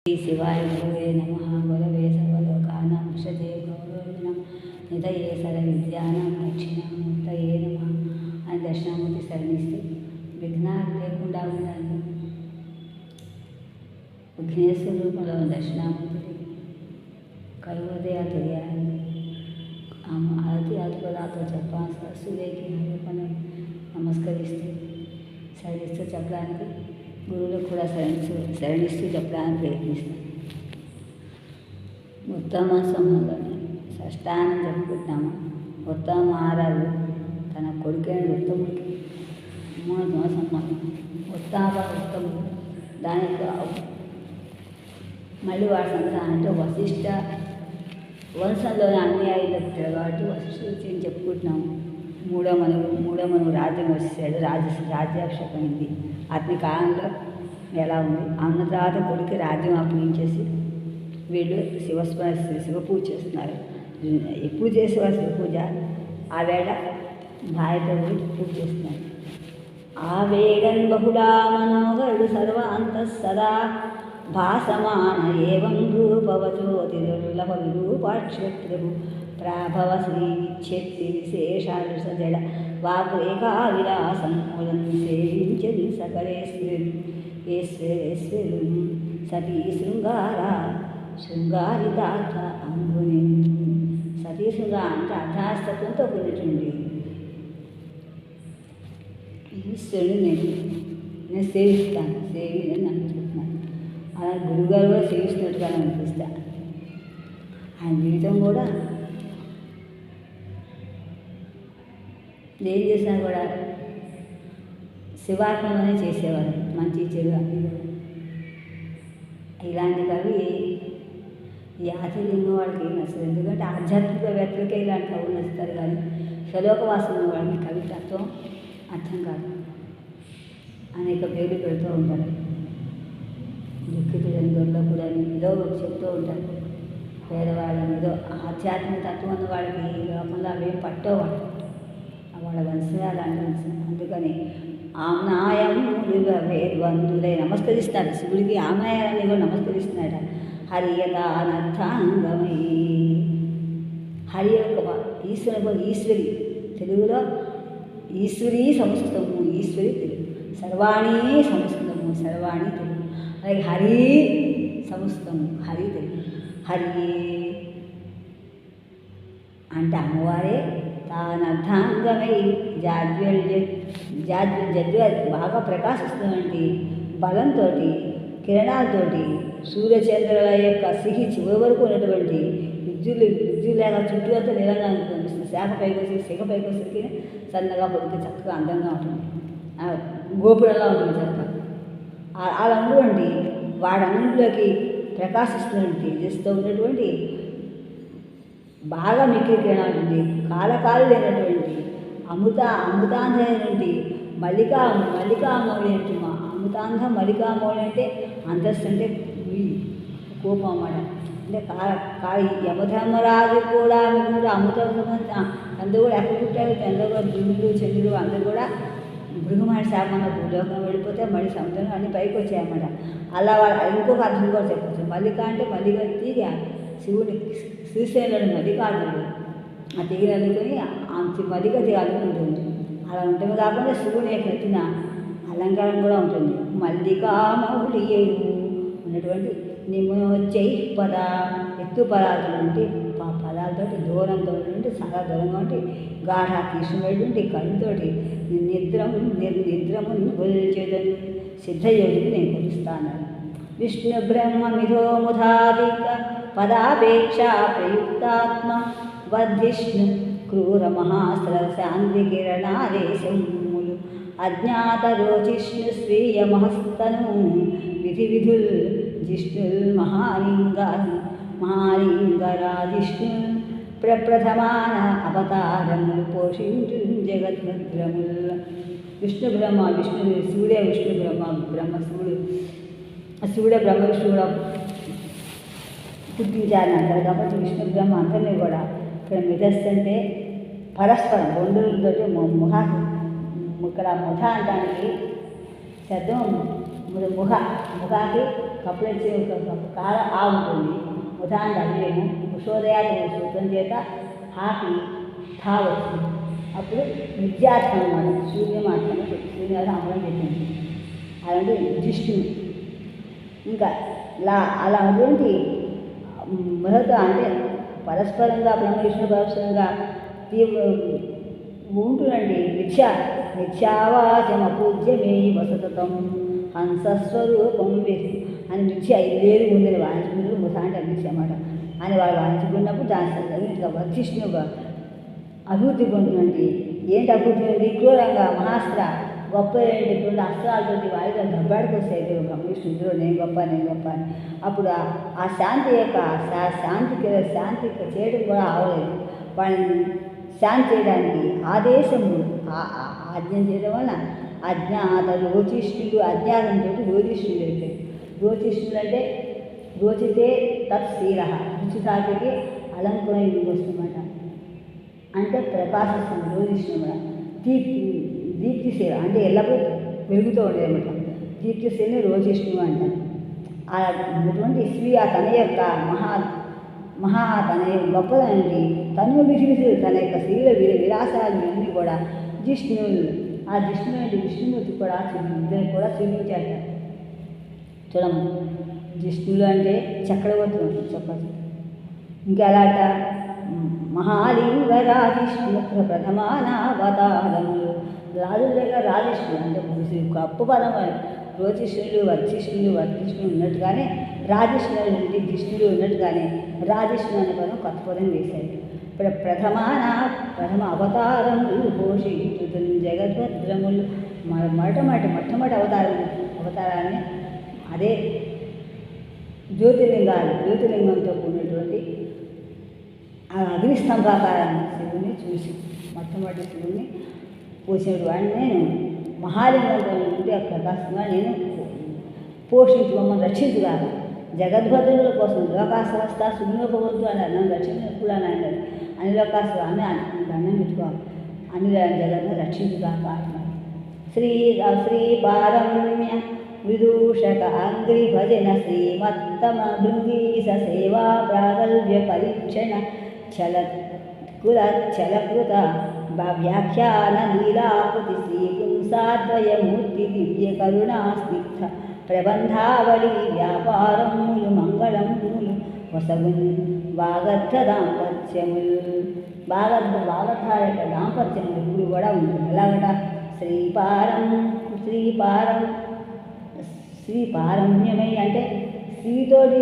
శ్రీ శివాయ గురవే నమః. గురవే సర్వలోకానాం విషజే గౌరవిణం నిధయే సర్వ విద్యానాం దక్షిణామూర్తయే నమః అని దక్షిణామూర్తి శరణిస్తే విఘ్నాలు లేకుండా ఉండాలి. విఘ్నేశ్వర రూపంలో దక్షిణామూర్తికి కరువుదయాలు తెలియాలి. ఆరతి అద్భుతాలతో చెప్పాలి. సరస్వతికి రూపంలో నమస్కరిస్తూ శరణిస్తూ చెప్పడానికి గురువులకు కూడా శరణిస్తూ చెప్పడానికి ప్రయత్నిస్తాం. ఉత్తమ సమయంలోనే షష్టాన్ని చెప్పుకుంటున్నాము. ఉత్తమ మహారాజు తన కొడుకైన ఉత్తముడికి 3 సంవత్సరం ఉత్తముడు దానికి మళ్ళీ వాడి సంతానం అంటే వశిష్ఠ వంశంలోనే అన్యాయం తప్పాడు కాబట్టి వశిష్ఠుడికి చెప్పుకుంటున్నాము. మూడో మనవు రాజ్యం వచ్చాడు. రాజ్యాభిషేకమైంది. అతని కాలంలో ఎలా ఉంది అన్న తర్వాత కొడుకు రాజ్యం అప్పగించేసి వీళ్ళు శివ పూజ చేస్తున్నారు. ఎప్పుడు చేసేవారు శివ పూజ? ఆ వేళ భార్యతో పూజ చేస్తున్నారు. ఆ వేళన్ బహుళా మనోహరుడు సర్వాంత సదా భాసమాన ఏవం రూపవచోతిర్లభ విరూపాక్షత్రము ప్రాభవ శ్రీ విచ్ఛెత్తి విశేషాలు సజడ వాగ్రేఖా విలాసం మూలం సేవించని సకలేశ్వరు సతీ శృంగారిదార్థ అంగుని. సతీ శృంగార అంటే అర్థాస్తత్వంతో కూడినటువంటి ఈశ్వరుడు నేను సేవిస్తాను. సేవిని అనుకుంటున్నాను. అలా గురుగారు కూడా సేవిస్తున్నట్టుగా అనిపిస్తా. ఆయన జీవితం కూడా ఏం చేసినా కూడా శివార్పణలోనే చేసేవారు. మంచి చెడు ఇలాంటి కవి ఈ ఆచర్యం వాళ్ళకి ఏం నచ్చదు. ఎందుకంటే ఆధ్యాత్మికవేత్తలకే ఇలాంటి కవులు నచ్చుతారు. కానీ శ్లోకవాసం ఉన్న వాళ్ళకి కవితత్వం అర్థం కాదు. అనేక పేర్లు పెడుతూ ఉంటారు. దుఃఖితులందరిలో కూడా ఏదో చెప్తూ ఉంటారు. పేదవాళ్ళని ఏదో ఆధ్యాత్మిక తత్వం ఉన్న వాళ్ళకి లోపల అవేం పట్టేవాడు. వాళ్ళ వంశయాలు అంటే అందుకని ఆమ్నాయములుగవేద్వందులై నమస్కరిస్తారు. శివుడికి ఆమ్నాయాన్ని కూడా నమస్కరిస్తున్నాడు. హరియతానర్థాంగమై హరి యొక్క ఈశ్వరి తెలుగులో ఈశ్వరీ సంస్కృతము, ఈశ్వరి తెలుగు, సర్వాణి సంస్కృతము, సర్వాణి తెలుగు. అలాగే హరి సంస్కృతము, హరి తెలుగు. హరి అంటే అమ్మవారే తానర్థాంగమై బాగా ప్రకాశిస్తున్నటువంటి బలంతో కిరణాలతోటి సూర్యచంద్రుల యొక్క సిహి చివరి వరకు ఉన్నటువంటి విద్యులేగా చుట్టూ అంతా నీలంగా కనిపిస్తుంది. శాఖ పైకి వచ్చేసరికి సన్నగా పొడికి చక్కగా అందంగా ఉంటుంది. గోపురంలా ఉంటుంది చక్కగా. అలా ఉన్నటువంటి వాడన్నింటిలోకి ప్రకాశిస్తున్నటువంటి తేజస్తో ఉన్నటువంటి బాగా మిక్కిలి కిరణాలు ఉంటుంది. కాలకాలు లేనటువంటి అమృతాంధమైనటువంటి మల్లికామౌళి అంటే అమృతాంధ మల్లికామౌళి అంటే అంతస్తు అంటే కోపం అన్నమాట. అంటే యమధర్మరాజు కూడా అమృతం అందరూ కూడా ఎక్కడ పుట్టారు? అందరూ కూడా భూములు చంద్రుడు అందరూ కూడా భృగుమహర్షి శాపంగా భూలోకం వెళ్ళిపోతే మళ్ళీ సముద్రం అన్ని పైకి వచ్చాయన్నమాట. అలా వాళ్ళు ఇంకొక అర్థం కూడా చెప్పచ్చు. మల్లిక అంటే మల్లిక తీగ శివుని శ్రీశైలంలో మల్లికార్జునుడు ఆ తీగ అందుకొని మల్లిక తీగ అల్లుకుంటుంది. అలా ఉంటుంది. కాకుండా శివుని యొక్క ఎత్తిన అలంకారం కూడా ఉంటుంది. మల్లికామౌళి ఉన్నటువంటి నిమోచ్చై పద ఎత్తు పదాలతో ఉంటే పదాలతో దూరంతో ఉంటే చాలా దూరంగా ఉంటే గాఢ తీసినటువంటి కళ్ళతోటి నిద్రము గొల్చేదని సిద్ధయోగిని నేను కొలుస్తాను. విష్ణు బ్రహ్మ మిథోముధాదిక పదాపేక్ష ప్రయుక్తాత్మ వద్విష్ణు క్రూర మహాస్రశాంతి కిరణాదేశములు అజ్ఞాత రోచిష్ణు స్వీయ మహస్తను విధి విధుల్ జిష్ణుల్ మహాలింగరాజిష్ణు ప్రప్రథమాన అవతారములు పోషించు జగద్భద్రముల్. విష్ణు బ్రహ్మ శివుడే విష్ణు బ్రహ్మ శివుడే బ్రహ్మ విష్ణువు పుట్టించాలని అంటారు. కాబట్టి విష్ణు బ్రహ్మ అందరినీ కూడా ఇక్కడ మిథస్ అంటే పరస్పరం బొండులతో ఇక్కడ ముఠ అనడానికి శబ్దం ఇప్పుడు ముఖాకి కప్పులెచ్చి కార ఆ ఉంటుంది. ముఖానికి అడిగేము కుశోదయాన్ని సూత్రం చేత హాకి ఠా వచ్చింది. అప్పుడు విద్యార్థం అన్నమాట. సూర్యమాత్రమే సూర్యుడు అమరం చెప్పింది. అలాంటి జిష్ణువు. ఇంకా అలాంటి మృత అంటే పరస్పరంగా బ్రహ్మ విష్ణు పరస్పరంగా ఉంటుందండి. మిథ్యావాచమపూజ్యమే వసతం హంసస్వరూపం వేసి అని మిథ్య ఇదేరు ఉందని వాయించుకుంటూ ముసా అంటే మిథ్య అన్నమాట అని వాళ్ళు వాయించుకున్నప్పుడు దాని ఇట్లా వర్తిష్ణుగా అభివృద్ధి పొందుతుంది. ఏంటి అభివృద్ధి ఉంది? క్రూరంగా మహాస్త్ర గొప్ప ఏంటి రెండు అస్త్రాలతోటి వాయిదా దెబ్బడికి వస్తాయి. బ్రహ్మవిష్ణు ఇద్దరు నేను గొప్ప అని. అప్పుడు ఆ శాంతి యొక్క శాంతికి చేయడం కూడా అవలేదు. వాళ్ళని శాంతి చేయడానికి ఆదేశము ఆజ్ఞ చేయడం వల్ల అజ్ఞాత రోచిష్ఠుడు అజ్ఞానంతో రోచిష్ఠుడు అయిపోయి. రోచిష్ఠుడు అంటే రోచితే తత్ స్థిర రుచితాకి అలంకరణ వస్తుందన్నమాట. అంటే ప్రకాశిస్తుంది రోచిష్ఠుడు కూడా. దీప్తిశీల అంటే ఎల్లప్పుడూ పెరుగుతూ ఉండేదన్నమాట. దీప్తిశీలని రోచిష్ణువు అంటారు. అటువంటి స్త్రీ తన యొక్క తన గొప్పదండి తను విధివిధులు తన యొక్క స్త్రీల విలాసాలన్నీ కూడా జిష్ణువులు. ఆ జిష్ణువు అంటే విష్ణుమూర్తి కూడా ఇద్దరు కూడా చూపించాట. చూడము జిష్ణువులు అంటే చక్రవర్తులు చెప్పచ్చు. ఇంకా అలాట మహాలింగ రాజిష్ణు ప్రథమానావతారములు. రాజుల దగ్గర రాజిష్ణుడు అంటే గొప్ప పదం. రోచిష్ణుడు వర్ధిష్ణుడు ఉన్నట్టుగానే రాజిష్ణుడు నుండి జిష్ణుడు ఉన్నట్టుగానే రాజిష్ణుడు అనే పదం కొత్త పదం వేశారు. ప్రథమ అవతారములు పోషించుతున్న జగద్భద్రములు మొట్టమొదటి అవతారాన్ని అదే జ్యోతిలింగంతో కూడినటువంటి ఆ అగ్నిస్తంభాకారాన్ని శివుని చూసి మొట్టమొదటి శివుని పోసినటువంటి వాడిని నేను మహాలింగంతో ఉంటే ఆ ప్రకాశంగా నేను పోషించు మమ్మల్ని రక్షించుగాను. జగద్భద్రుల కోసం లోకాశ్రవస్థ సుగ్నోపవద్దు అని నన్ను రక్షించిన కూడా అన్నాడు. అన్ని లోకాశ్ర అని దండం పెట్టుకోవాలి. అన్ని జగత్ను రక్షించుగాక అంటున్నాడు. శ్రీ పారమ్య విదూషక అంగ్రి భజన శ్రీమత్తమ భృంగీస సేవా ప్రాగల్భ్య పరీక్షణ చలకృత వ్యాఖ్యాన లీలాకృతి శ్రీపుంసాద్వయమూర్తి దివ్య కరుణా స్నిగ్ధ ప్రబంధావళి వ్యాపారములు మంగళములు వసగులు వాగర్థ దాంపత్యములు. వాగర్థ యొక్క దాంపత్యములు ఇప్పుడు కూడా ఉంటుంది. ఎలాగట శ్రీపారమ్యమై అంటే స్త్రీతోటి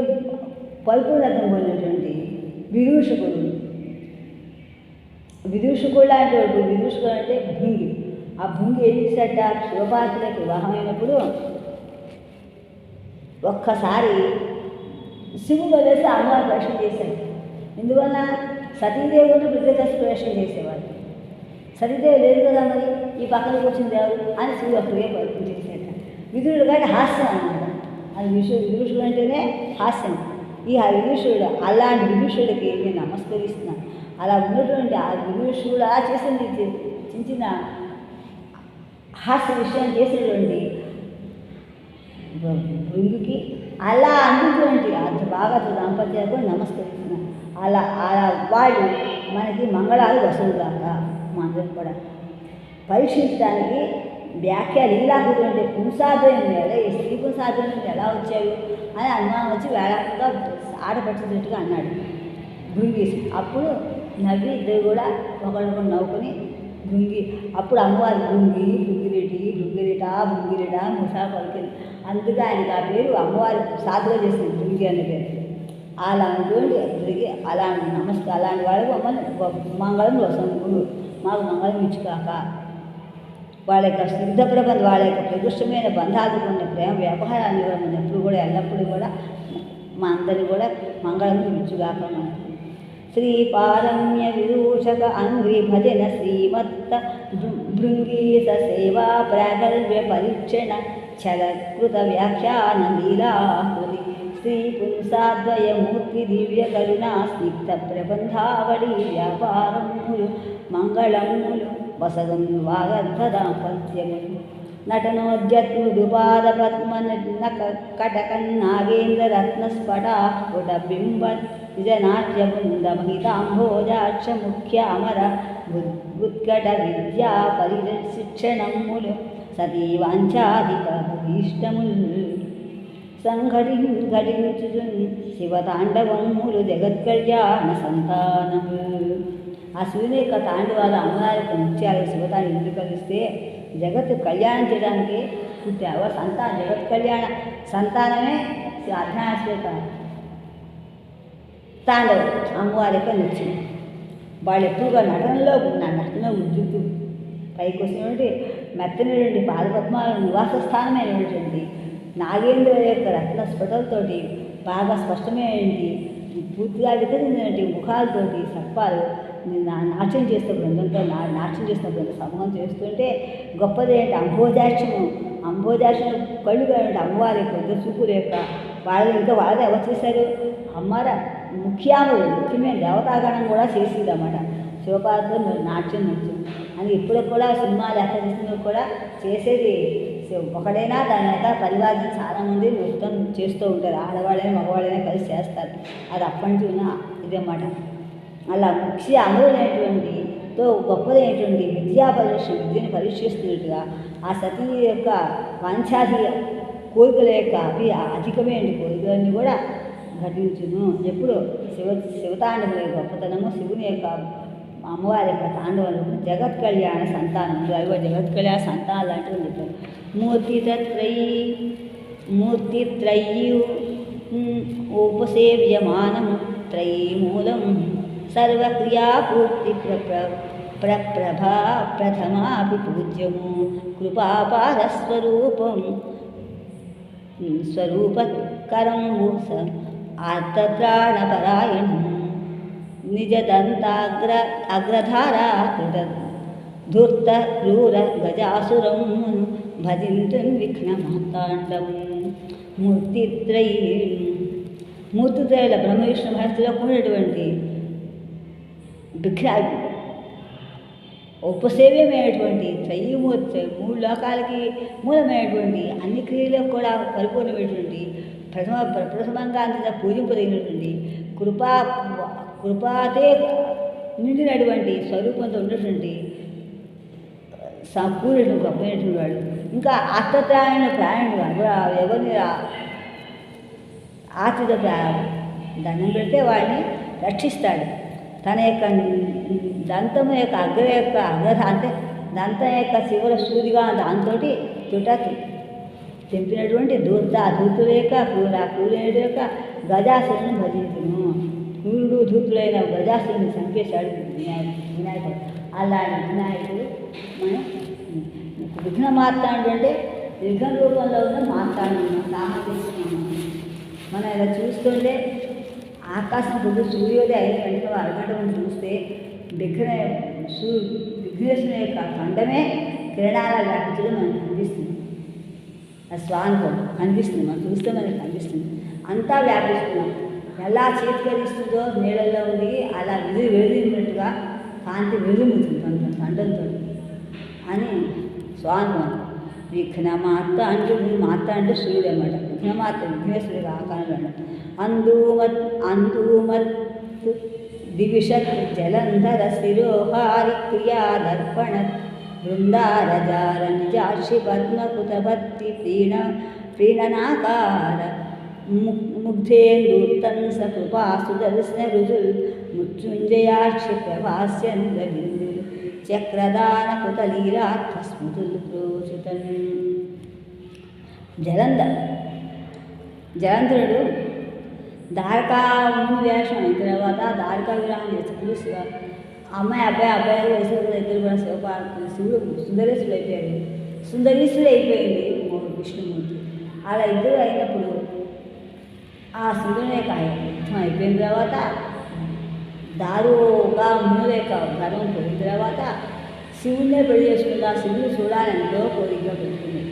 పరిపూర్ణత్వం పొందినటువంటి విదూషకుడు లాంటి వాడు. విదూషకుడు అంటే భృంగి. ఆ భృంగి ఏం చేశాట? శివపార్వతులకు వివాహమైనప్పుడు ఒక్కసారి శివుడు వదిలేసి అమ్మవారు ప్రశ్న చేశాడు. ఎందువల్ల సతీదేవుని విద్యుత్ ప్రశ్న చేసేవాడు. సతీదేవి లేదు కదా మరి ఈ పక్కన కూర్చుంది ఎవరు అని శివుడు అప్పుడే ప్రయత్నం చేశాడు. విదురుడు కానీ హాస్యం అన్నమాట. అది విదూషుడు అంటేనే హాస్యం. ఈ విదూషుడు అలాంటి విదూషుడికి నేను నమస్కరిస్తున్నాను. అలా ఉన్నటువంటి ఆ విదూషుడు అలా చేసింది చిన్న హాస్య విషయం చేసేటువంటి భృంగికి అలా అందుటువంటి అంత బాగా దాంపత్యాలకు నమస్కరిస్తున్నాను. అలా వాళ్ళు మనకి మంగళాలు వసూలుగాక. మా అందరం కూడా పరీక్షించడానికి వ్యాఖ్య లీలాకృతులు అంటే పుంసాధ్వయం ఎలా ఈ స్త్రీ పుంసాధ్వయం ఎలా వచ్చాడు అని అనుమానం వచ్చి వేళగా ఆడపడుతున్నట్టుగా అన్నాడు భృంగీసి. అప్పుడు నవ్వి ఇద్దరు కూడా ఒకరికొకరు నవ్వుకొని భృంగి. అప్పుడు అమ్మవారి భృంగిరిట ముషా పలికింది. అందుకే ఆయనకి ఆ పేరు అమ్మవారి సాధుగా చేసింది భృంగి అనే పేరు. అలా అనుకోండి ఇద్దరికి అలాంటి అలాంటి వాళ్ళకి మమ్మల్ని మంగళం వసంతుడు మాకు మంగళం ఇచ్చుకాక. వాళ్ళ యొక్క శుద్ధ ప్రబంధం వాళ్ళ యొక్క ప్రకృష్టమైన బంధాలకు ఉన్న ప్రేమ వ్యవహారాన్ని కూడా మనం ఎప్పుడు కూడా ఎల్లప్పుడూ కూడా మా అందరినీ కూడా మంగళం ఇచ్చుగాక. మనకు శ్రీపారమ్య విదూషక అంగ్రి భజన శ్రీమత్త భృంగీస సేవా ప్రాగల్భ్య పరీక్షణ చలకృత వ్యాఖ్యాన లీలాకృతి శ్రీ పుంసాద్వయమూర్తి దివ్య కరుణా స్నిగ్ధ ప్రబంధావళి వ్యాపారములు మంగళములు వసగము వాగర్థ దాంపత్యములు. నటనోద్యత్నుపాదపద్మనకటకన్నాగేంద్రరత్నస్ఫటాస్ఫుటబింబ నిజనాట్యబృందమహితాంభోజాక్షముఖ్యామర ఉద్కట విద్యా పరిశిక్షణములు సతీ వాంఛాధిక భీష్టముల్ సంఘటించుచున్ శివతాండవములు జగత్కళ్యాణ సంతానము. ఆ శివుని యొక్క తాండవాలు అమ్మవారి యొక్క నృత్యాలు శివతాన్ని ఎందుకు కలిస్తే జగత్తు కళ్యాణం చేయడానికి పుట్టావు. జగత్ కళ్యాణ సంతానమే అర్ధనాశ్వత తాండవం అమ్మవారి యొక్క నృత్యం. వాళ్ళు ఎక్కువగా నటనలో ఉద్యుక్తు పైకి వస్తున్నటువంటి మెత్తనటువంటి పాదపద్మాల నివాస స్థానమైనటువంటి నాగేంద్ర యొక్క రత్న స్ఫుటలతోటి బాగా స్పష్టమైనటువంటి పూర్తిగా వికసించినటువంటి ముఖాలతోటి సర్పాలు నాట్యం చేస్తూ బృందంతో నాట్యం చేస్తున్న బృందం సమూహం చేస్తుంటే గొప్పది ఏంటి అంబోజాక్షం కళ్ళు కాబట్టి అమ్మవారి యొక్క చూపుల యొక్క వాళ్ళు ఇంకా వాళ్ళ ఎవరు చేశారు అమ్మవారు ముఖ్యమైన దేవతాగణం కూడా చేసింది అన్నమాట. శివపార్వతో నాట్యం అని ఇప్పుడు కూడా సినిమాలు ఎక్కడ చేసినా కూడా చేసేది ఒకడైనా దాని యొక్క పరివారం చాలామంది నృత్యం చేస్తూ ఉంటారు. ఆడవాళ్ళైనా మగవాళ్ళైనా కలిసి చేస్తారు. అది అప్పటి నుంచి ఉన్న ఇదన్నమాట. అలా ముఖ్య అమరులైనటువంటి గొప్పదైనటువంటి విద్యను పరీక్షిస్తున్నట్టుగా ఆ సతీ యొక్క వాంఛాది కోరికల యొక్క అధికమైన కోరికలన్నీ కూడా ఘటించును. ఎప్పుడు శివతాండవుల గొప్పతనము శివుని యొక్క అమ్మవారి యొక్క తాండవులు జగత్ కళ్యాణ సంతానం అవి జగత్ కళ్యాణ సంతానాలు లాంటివి చెప్పారు. మూర్తిత్రయీ ఉపసేవ్యమానము త్రయీమూలం సర్వక్రియాపూర్తి ప్రప్రభా ప్రథమాపి పూజ్యము స్వరూపకరం ఆర్తత్రాణపరాయణం నిజదంతాగ్రధారా ధూర్త క్రూర గజాసురం భజింతుం విఘ్నమాతాండం. మూర్తిత్రయుల బ్రహ్మ విష్ణు మహర్షులో కూడినటువంటి ఉపసేవ్యమైనటువంటి త్రయీమూర్తి మూడు లోకాలకి మూలమైనటువంటి అన్ని క్రియలకు కూడా పరిపూర్ణమైనటువంటి ప్రథమంగా అంత పూజింపదగినటువంటి కృపాతే నిండినటువంటి స్వరూపంతో ఉన్నటువంటి సంపూర్ణ గొప్పైనటువంటి వాడు. ఇంకా ఆర్తత్రాయణ ప్రాణుడు ఎవరిని ఆర్తిత దండం పెడితే వాడిని రక్షిస్తాడు. తన యొక్క దంతం యొక్క అంటే దంతం యొక్క చివర సూదిగా దాంతో తెంపినటువంటి ధూర్తుల యొక్క క్రూరుడు యొక్క గజాసురుని భజించును. క్రూరుడు ధూర్తులైన గజాసురుని చంపేశాడు వినాయకుడు. అలాంటి వినాయకుడు మనం విఘ్నమార్తాండు అంటే విఘ్న రూపంలో ఉన్న మార్తాండు సామర్థ్యం. మనం ఇలా చూస్తుంటే ఆకాశం పొద్దు సూర్యోదయం అయిన వెంటనే అరగంట ముందు చూస్తే విఘ్నేశ్వరుని యొక్క ఖండమే కిరణాల వ్యాపించడం మనకు కనిపిస్తుంది. ఆ స్వానుభవం కనిపిస్తుంది. మనం చూస్తే మనకి కనిపిస్తుంది. అంతా వ్యాపిస్తున్నాం. ఎలా చీత్కరిస్తుందో నీళ్ళల్లో ఉండి అలా వెదిరినట్టుగా కాంతి వెలుముతుంది ఖండంతో అని స్వానుభవం. విఘ్నమాత అంటే సూర్యుడు అన్నమాట. విఘ్నమాత విఘ్నేశ్వరుడిగా ఆకారంలో అందూమత్ దివిషత్ జలంధర శిరోహారి క్రియాదర్పణ బృందారజార నిజాక్షి పద్మకృతభక్తి ప్రీణనాకార ముగ్ధేందూర్తం సకృపా సుదర్శన రుజుల్ మృత్యుంజయాక్షి ప్రభాస్యంద్ర బిందులు చక్రదాన కృతలీలార్థ స్మృతులు ప్రోచితం. జలంధరుడు ద్వారకా ముందు వేషం అయిన తర్వాత ద్వారకా విరామం చేసుకుని అబ్బాయి వయసు ఇద్దరు కూడా శివుడు సుందరీశ్వరుడు అయిపోయింది విష్ణుమూర్తి. అలా ఇద్దరు అయినప్పుడు ఆ సుందరుని యొక్క యుద్ధం అయిపోయిన తర్వాత దారుగా మునుల యొక్క గర్వం పోయిన తర్వాత శివుడినే పెళ్లి చేసుకుందా. శివుడు చూడాలంటో కోరికగా పెట్టుకుంది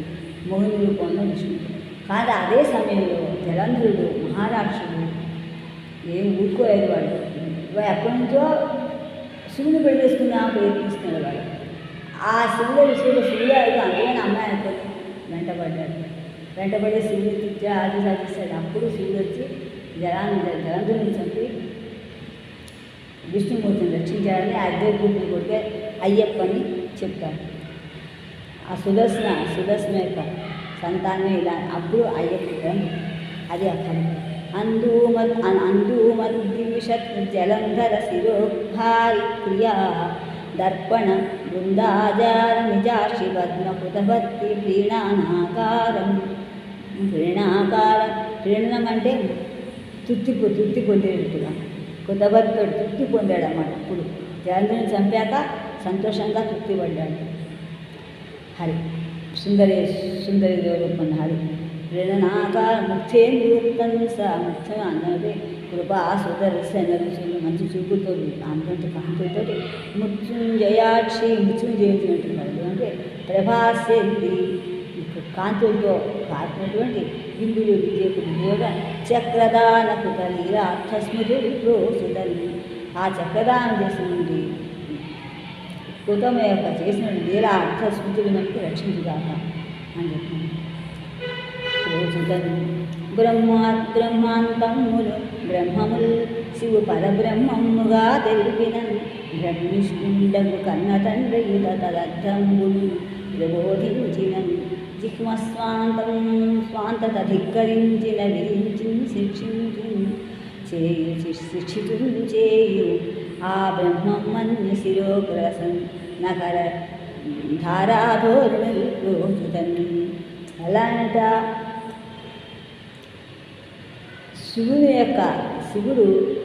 మోహిని రూపంలో విష్ణుడు. కానీ అదే సమయంలో జలంధరుడు మహారాక్షుడు ఏం ఊరుకోలేదు. వాడు ఎప్పటి నుంచో శివుని పెళ్లి చేసుకున్నా ప్రయత్నిస్తున్నాడు. వాడు ఆ శివుడు అందుకని అమ్మాయి అనుకోని వెంటబడి శివుడు తిట్టి అది సాధిస్తాడు. అప్పుడు శివుడు వచ్చి జలంధుని చంపి విష్ణుమూర్తిని రక్షించాలని అద్దె కూతురు కొడితే అయ్యప్పని చెప్తారు. ఆ సుదర్శన యొక్క సంతానమే ఇలా. అప్పుడు అయ్యప్ప అది అక్కడ అంధూమద్విషత్ జలంధర శిరోభారి క్రియా దర్పణ బృందాచార నిజాక్షి పద్మకృతభక్తి ప్రీణనం అంటే తృప్తి పొందేటట్టుగా కృతభక్తుడు తృప్తి పొందాడు అన్నమాట. ఇప్పుడు జలంధరుని చంపాక సంతోషంగా తృప్తి పడ్డాడు. హరి సుందరి రూపం హరి ప్రేరణాకార ముఖ్యేంద్రుక్తం ముఖ్యం అన్నది కృపా సుదర్శన రుచులు మంచి చూపుతో అంతంత కాంతులతో మృత్యుంజయాక్షి మృత్యుంజయించినట్టున్నాడు. అంటే ప్రభాసేంద్రి కాంతులతో కాచినటువంటి బిందులు విజయకుడు చక్రదాన కృత లీలార్థస్మృతులు సుధని ఆ చక్రదానం చేసినటువంటి కృతం యొక్క చేసిన లీలా అర్థ స్మృతులు మనకి రక్షించుగాక అని చెప్తున్నాను. బ్రహ్మాంతములు బ్రహ్మములు శివు పరబ్రహ్మముగా తెలిపిన బ్రహ్మిష్ఠుండగు కన్న తండ్రి తదర్థములు ప్రబోధించిన స్వాంతత ధిక్కరించిన శిక్షితులు చేయు ఆ బ్రహ్మమన్య శిరోగ్రసం నకర ధారాధోరణుతన్. ఎలా అంట శివుడితో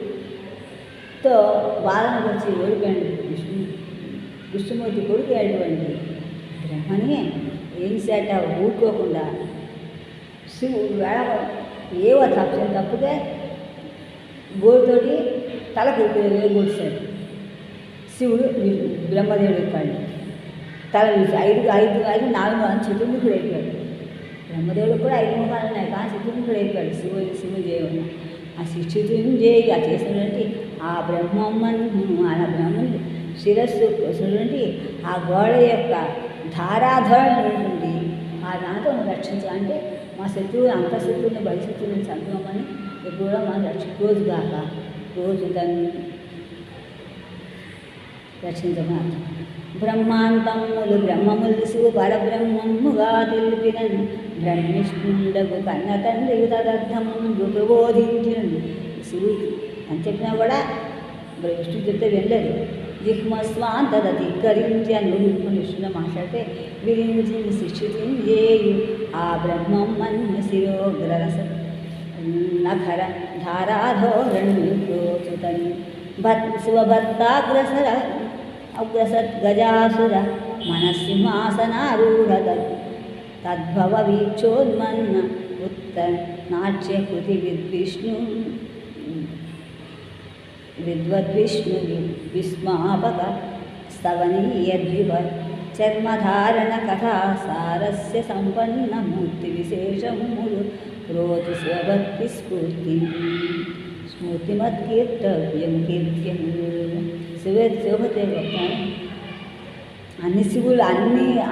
బాలను వచ్చి ఓడిపోయాడు విష్ణుమూర్తి కొడుకు అయినటువంటి బ్రహ్మని ఏం చేట ఊరుకోకుండా శివుడు ఏవో తప్పితే గోడుతోటి తలకు గొడిచాడు. శివుడు బ్రహ్మదేవుడు ఎక్కాడు. తల వీసి ఐదు 4 చతుర్ముఖుడు అయిపోయాడు. బ్రహ్మదేవుడు కూడా 5 ముఖాలు ఉన్నాయి, కానీ చతుర్ముఖుడు అయిపోయాడు శివదేవుడు. ఆ శిక్షితునిగా చేసినటువంటి ఆ బ్రహ్మని శిరస్సు కోసినటువంటి ఆ గోడ యొక్క ధారాధరణ ఉంటుంది. ఆ దాంతో రక్షించాలంటే మా శత్రువుని అంతఃశత్రువుని భవిష్యత్తుని చంపమని ఎప్పుడో మనం రోజుగాక రోజు దాన్ని రక్షించమాట. బ్రహ్మములు శివు పరబ్రహ్మముగా తెలిపిన బ్రహ్మిష్ఠుండగు కన్న తండ్రి తదర్థము ప్రబోధించిన శివుడు అని చెప్పినా కూడా విష్ణు చెప్తే వెళ్ళలేదు. జిహ్మస్వాంతద ధిక్కరించి అని విష్ణులో మాట్లాడితే విరించి శిక్షించేయు ఆ బ్రహ్మమన్య శిరోగ్రరస నఖర ధారాధోరణ్యుతని శివభక్తాగ్రసర అగ్రసత్ గజాసుర మనసింహాసనారూఢ తద్భవ వీక్షోన్మన్న ఉత్తర నాట్యకృతి విద్వద్విష్ణు విస్మాపక స్తవనీయద్వివ చర్మధారణ కథా సారస్య సంపన్న మూర్తి విశేషములు రోతి శివభక్తి స్మూర్తిమత్కీర్తవ్యం కీర్త్యము. శివభక్తి చెప్తాను. అన్ని శివులు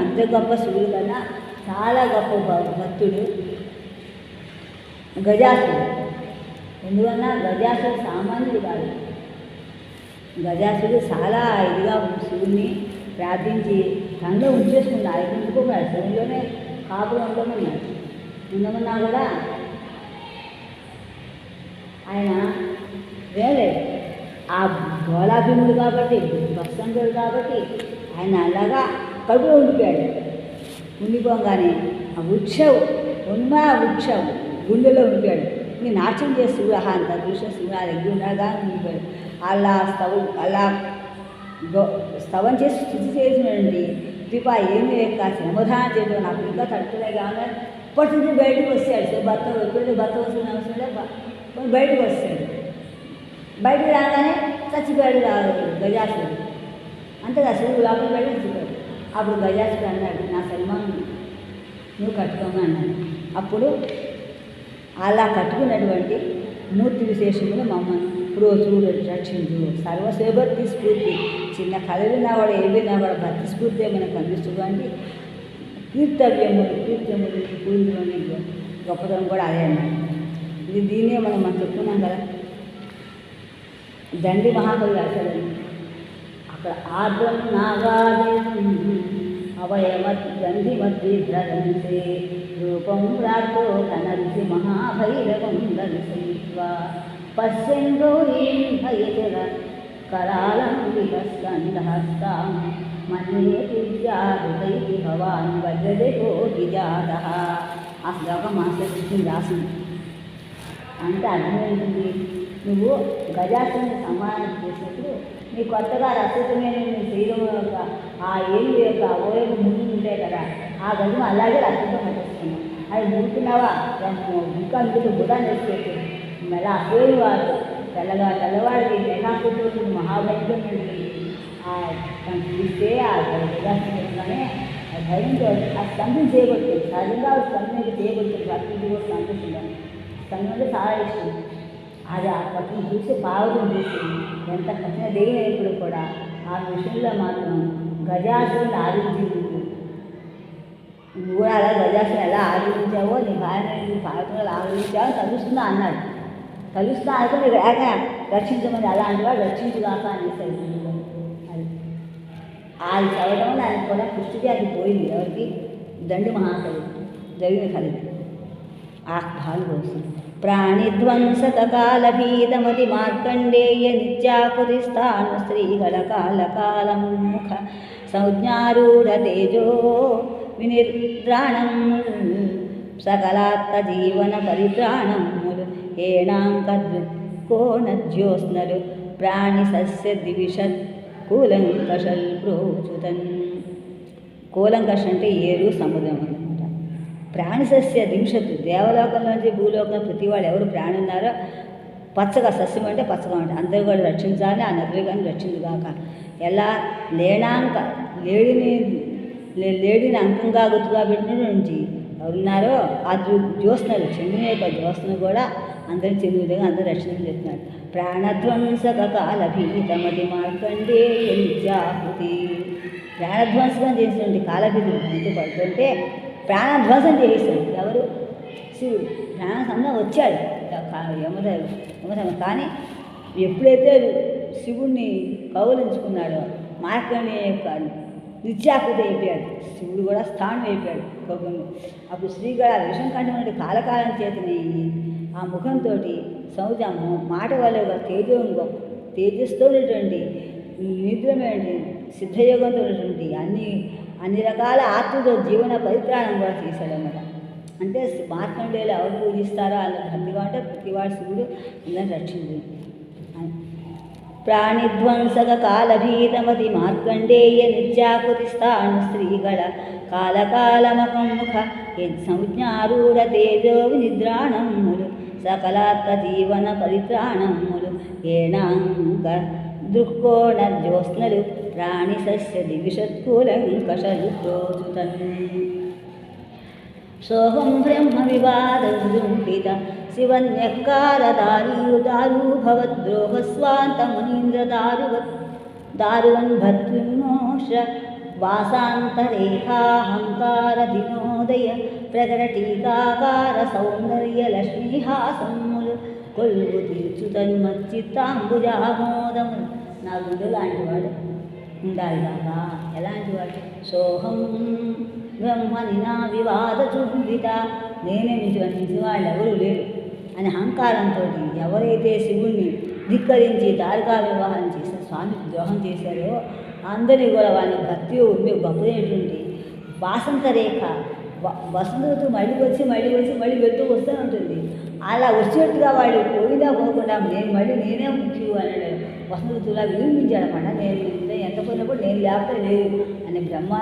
అంత గొప్ప శివులు కన్నా చాలా గొప్ప భక్తుడు గజాసుడు. ఎందువల్ల గజాసుడు సామాన్యుడు కాదు. గజాసుడు చాలా ఇదిగా శివుని ప్రార్థించి తనలో ఉంచేసుకున్నాడు. ఆయన ఉంచుకోన్నాడు, శివుల్లోనే కాపులు ఉండమన్నా కూడా ఆయన వేలేదు. ఆ గోళాభిముడు కాబట్టి భక్తంతుడు కాబట్టి ఆయన అలాగా కడుపులో ఉండిపోయాడు. ఉండిపోగానే ఆ వృక్షం గుండెలో ఉండిపోయాడు. నీ నాట్యం చేసి అంత దృశ్యం శివుడు ఆ దగ్గర ఉండగా ఉండిపోయాడు. అలా స్తవం చేసి స్థుతి చేసినండి కృప ఏమి లేక శ్రమధానం చేయడం నాకు ఇంకా తడుపులే కావాలి. ఇప్పటి నుంచి బయటకు వస్తాడు. భర్త వస్తున్న అవసరం లేదు, బయటకు వస్తాడు. బయటకు రాగానే చచ్చిపోయాడు గజాసుడు. అంతేగా శివుడు లోపల బయట చచ్చిపోయాడు. అప్పుడు గజాసుడు అన్నాడు, నా సన్మానం నువ్వు కట్టుకోమని అన్నాడు. అప్పుడు అలా కట్టుకున్నటువంటి మూర్తి విశేషములు మమ్మల్ని రోజు రక్షించు. సర్వసేభక్తి స్ఫూర్తి. చిన్న కథ విన్నా కూడా ఏ విన్నా కూడా భక్తి స్ఫూర్తి మనకు అందిస్తుంది. అంటే కీర్తవ్యములు పూర్వని గొప్పతనం కూడా అదే అన్నమాట. దీన్నే మనం చెప్పుకున్నాం కదా. దండి మహాకవి రాశాడు అక్కడ ఆర్ద్రం నాగాదేవం అవయమత్ గంధి మధ్యధరంతే రూపం ప్రాప్తో తనరిసి మహాభైరవం దర్శయిత్వా పశ్యన్ గౌరీం భయచర करालं विहस्कन्धहस्तां मन्ये पूज्यादुदैति भवान् वज्रदेहो विजातः. ఆ శ్లోకం మాస్టర్ కృష్ణ రాసింది. అంటే అర్థమైంది, నువ్వు గజాసుని సంహారం చేసినప్పుడు నీ కొత్తగా రక్షితమైన నీ శరీరం యొక్క ఆ ఏమి యొక్క అవయవం ముందు ఉంటాయి కదా, ఆ గజం అలాగే రక్షితం పట్టిస్తున్నావు. అది ముడుకున్నావా ఇంకా మీకు బుధాన్ని వేసిపెట్టు మళ్ళీ అపోయి వారు తెల్లవాడికి మేఘాకుడు మహాభయంతో చూస్తే ఆ గజాసునే ఆ భయంతో ఆ స్తంభం చేయబడుతుంది. సహజంగా స్తంభం చేయబడుతుంది. భక్తులు కూడా సంతోషంగా స్తంభం అంటే చాలా ఇష్టం. అది ఆ పట్టును చూసి పావుతం చేసింది. ఎంత కఠిన దేవుని ఎప్పుడు కూడా ఆ విషయంలో మాత్రం గజాసుని ఆలోచించింది. నువ్వు కూడా అలా గజాసుని ఎలా ఆలోచించావో నీ భార్య పావుతంలో ఆలోచించావో తలుస్తుందా అన్నాడు. తలుస్తా అనుకుని నీకు ఏక రక్షించమని అలాంటి వాడు రక్షించుగాక అనేసాడు. అది చదవడం వల్ల ఆయన కూడా పుష్టికి అది పోయింది. ఎవరికి? దండి మహాకవి జరిగిన కలిగి ఆ భావం కోసం ప్రాణిధ్వంసకాలభీతమతి మార్కండేయ నిత్యాకుతిస్థాను శ్రీగల కాలకాలముఖ సంజ్ఞారూఢ తేజో వినిర్ద్రాణం సకలాత్మజీవన పరిత్రాణములు ఏణాంకద్కోణజ్యోత్స్నలు ప్రాణి సస్య దివిషత్ కూలంకషల్ ప్రోచుతన్. కూలంకష అంటే ఏరు సముద్రం అనమాట. ప్రాణిసస్య దింశత్తు దేవలోకంలో నుంచి భూలోకంలో ప్రతి వాళ్ళు ఎవరు ప్రాణి ఉన్నారో పచ్చగా సస్యం అంటే పచ్చగా ఉంటాయి. అందరూ కూడా రక్షించాలి. ఆ నదులు కానీ రక్షించుగాక. ఎలా లేణాంక లేడిని అంకంగా గుర్తుగా పెట్టిన నుంచి ఎవరున్నారో ఆ జ్యోత్స్నలు చంద్రుని యొక్క జ్యోత్స్నలు కూడా అందరూ చెంది విధంగా అందరూ రక్షణ చెప్తున్నారు. ప్రాణధ్వంసక కాలభీతమతి మార్కండేయ నిత్యాహుతి. ప్రాణధ్వంసకం చేసినటువంటి కాలభీతులు అంటూ పడుతుంటే ప్రాణధ్వంసం చేసేసాడు. ఎవరు? శివుడు. ప్రాణసంగా వచ్చాడు యమధర్మ. కానీ ఎప్పుడైతే శివుణ్ణి కౌలించుకున్నాడో మార్కండేయ యొక్క నిత్యాకృతి అయిపోయాడు. శివుడు కూడా స్థానం అయిపోయాడు కోపంలో. అప్పుడు శ్రీగళ విషం కంటే కాలకాలం చేతని ఆ ముఖంతో సౌజము మాట వల్ల తేజస్తో ఉన్నటువంటి నిద్రమైన సిద్ధయోగంతో ఉన్నటువంటి అన్ని రకాల ఆత్మతో జీవన పరిత్రాణం కూడా చేశాడన్నమాట. అంటే మార్కండేయులు ఎవరు పూజిస్తారో అన్న భక్తిగా అంటే ప్రతివాడు శివుడు అందరిని రక్షించు. ప్రాణిధ్వంసక కాలభీతమతి మార్కండేయ నిత్యాకుతిస్థాను శ్రీగళ కాలకాలమకముఖ సంజ్ఞారూఢ తేజో వినిద్రాణములు సకలాత్మ జీవన పరిత్రాణములు ఏణాంక దృక్కోణ జ్యోత్స్నలు ప్రాణి సస్య దివిషత్కూలంకషలు ప్రోచుతన్. సోహం బ్రహ్మ వివాదృంపిత శివన్యకారదారీదారూభవద్రోహస్వాంతమునీంద్రదారువత్ దారువన్ భద్విమోష వాసాంతరేఖాహంకార దినోదయ ప్రకటటీకాకార సౌందర్య లక్ష్మీహాసములు కొల్లు తీర్చుతన్మచ్చిత్తాంబుజామోదము. నా గుండె లాంటి వాడు ఉండాలి బాబా. ఎలాంటి వాడు? సోహం బ్రహ్మని నా వివాద చుంబిత. నేనే మించి వాళ్ళు ఎవరు లేరు అని అహంకారంతో ఎవరైతే శివుణ్ణి ధిక్కరించి దారికా వివాహం చేశారు, స్వామికి ద్రోహం చేశారో అందరినీ కూడా వాళ్ళ భక్తి ఉండి గొప్పదైనటువంటి వాసంత రేఖ వసంత ఋతువు మళ్ళీ వచ్చి వెళ్తూ వస్తూ ఉంటుంది. అలా వచ్చేట్టుగా వాళ్ళు పోయినా పోకుండా నేనే ముఖ్యం అన్నాడు. వసంత ఋతువులా వినిపించాడనమాట. నేను ఎంత పోయినప్పుడు నేను లేకపోతే లేదు అని బ్రహ్మ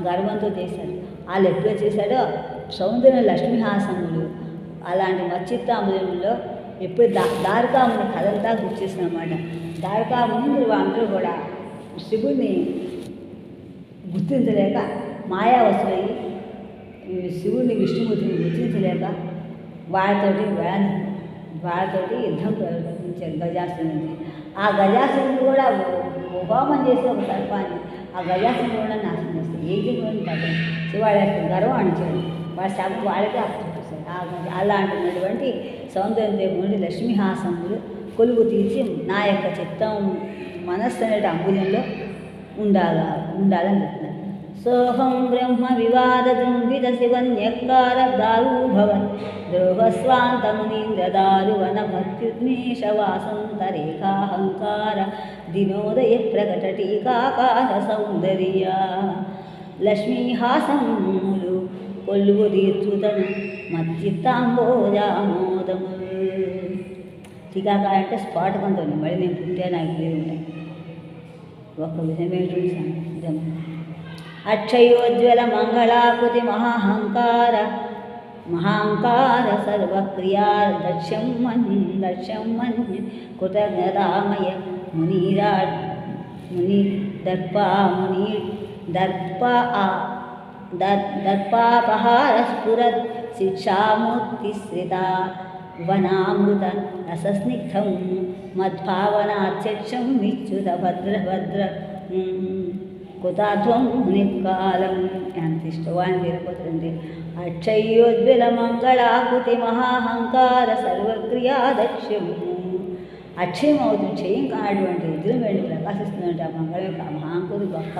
గర్వంతో చేశాడు. వాళ్ళు ఎప్పుడో చేశాడో సౌందర్య లక్ష్మీహాసములు అలాంటి మచ్చిత్తాంబులంలో ఎప్పుడు ద్వారకాముని కథంతా గుర్తిస్తున్నమాట. ద్వారకాముని అందరూ కూడా శివుడిని గుర్తించలేక మాయావసులయ్యి శివుడిని విష్ణుమూర్తిని గుర్తించలేక వాళ్ళతోటి వాళ్ళతోటి యుద్ధం ప్రవర్తించారు గజాసురుడిని. ఆ గజాసురుడిని కూడా హోమం చేసి ఒక సర్పాన్ని ఆ గజాసురుడిని కూడా నాశనం చేస్తారు. ఏ జీవుని కాదు శివాడు గర్వం అనిచాడు. వాళ్ళ శాపం వాళ్ళకే అప్పచెప్పేస్తారు. అలాంటిటువంటి సౌందర్యదేవుడి లక్ష్మీహాసములు కొలువు తీర్చి నా యొక్క చిత్తం మనస్సు అనే అంబుజంలో ఉండాలని చెప్తున్నారు. సోహం బ్రహ్మ వివాదజృంభిత శివన్యకార దారూభవన్ ద్రోహస్వాంతమునీంద్రదారువన భక్త్యుద్మేషవాసంతరేఖాహంకార దినోదయ ప్రకటటీకాకాశ సౌందర్య లక్ష్మీహాసములు కొల్లువు తీర్చుతను మచ్చిత్తాంబోజామోదము. టీకాకారం అంటే స్పాటకంతో మళ్ళీ నేను పుట్టే నాకు పేరు ఉంటాయి. ఒక విధమైనటువంటి నిజం. అక్షయోజ్వల మంగళాకృతి మహాంకార సర్వక్రియా దక్ష్యం మన్ కృతజ్ఞతామయ ముని దర్పాపహార స్ఫురత్ శిక్షామూర్తిశ్రిత వనామృత రసస్నిగ్ధం మద్భావనాధ్యక్షం విచ్యుత భద్ర కుతాధ్వం మునికాలం ఎంత ఇష్టవాన్ని తీరిపోతుంది. అక్షయోజ్వల మంగళాకృతి మహాహంకార సర్వక్రియా దక్ష్యం అక్షయం అవుతుంది. క్షయం కానటువంటి ఎదురు వెళ్ళి ప్రకాశిస్తున్నట్టు ఆ మంగళం యొక్క మహాంకుడు గొప్ప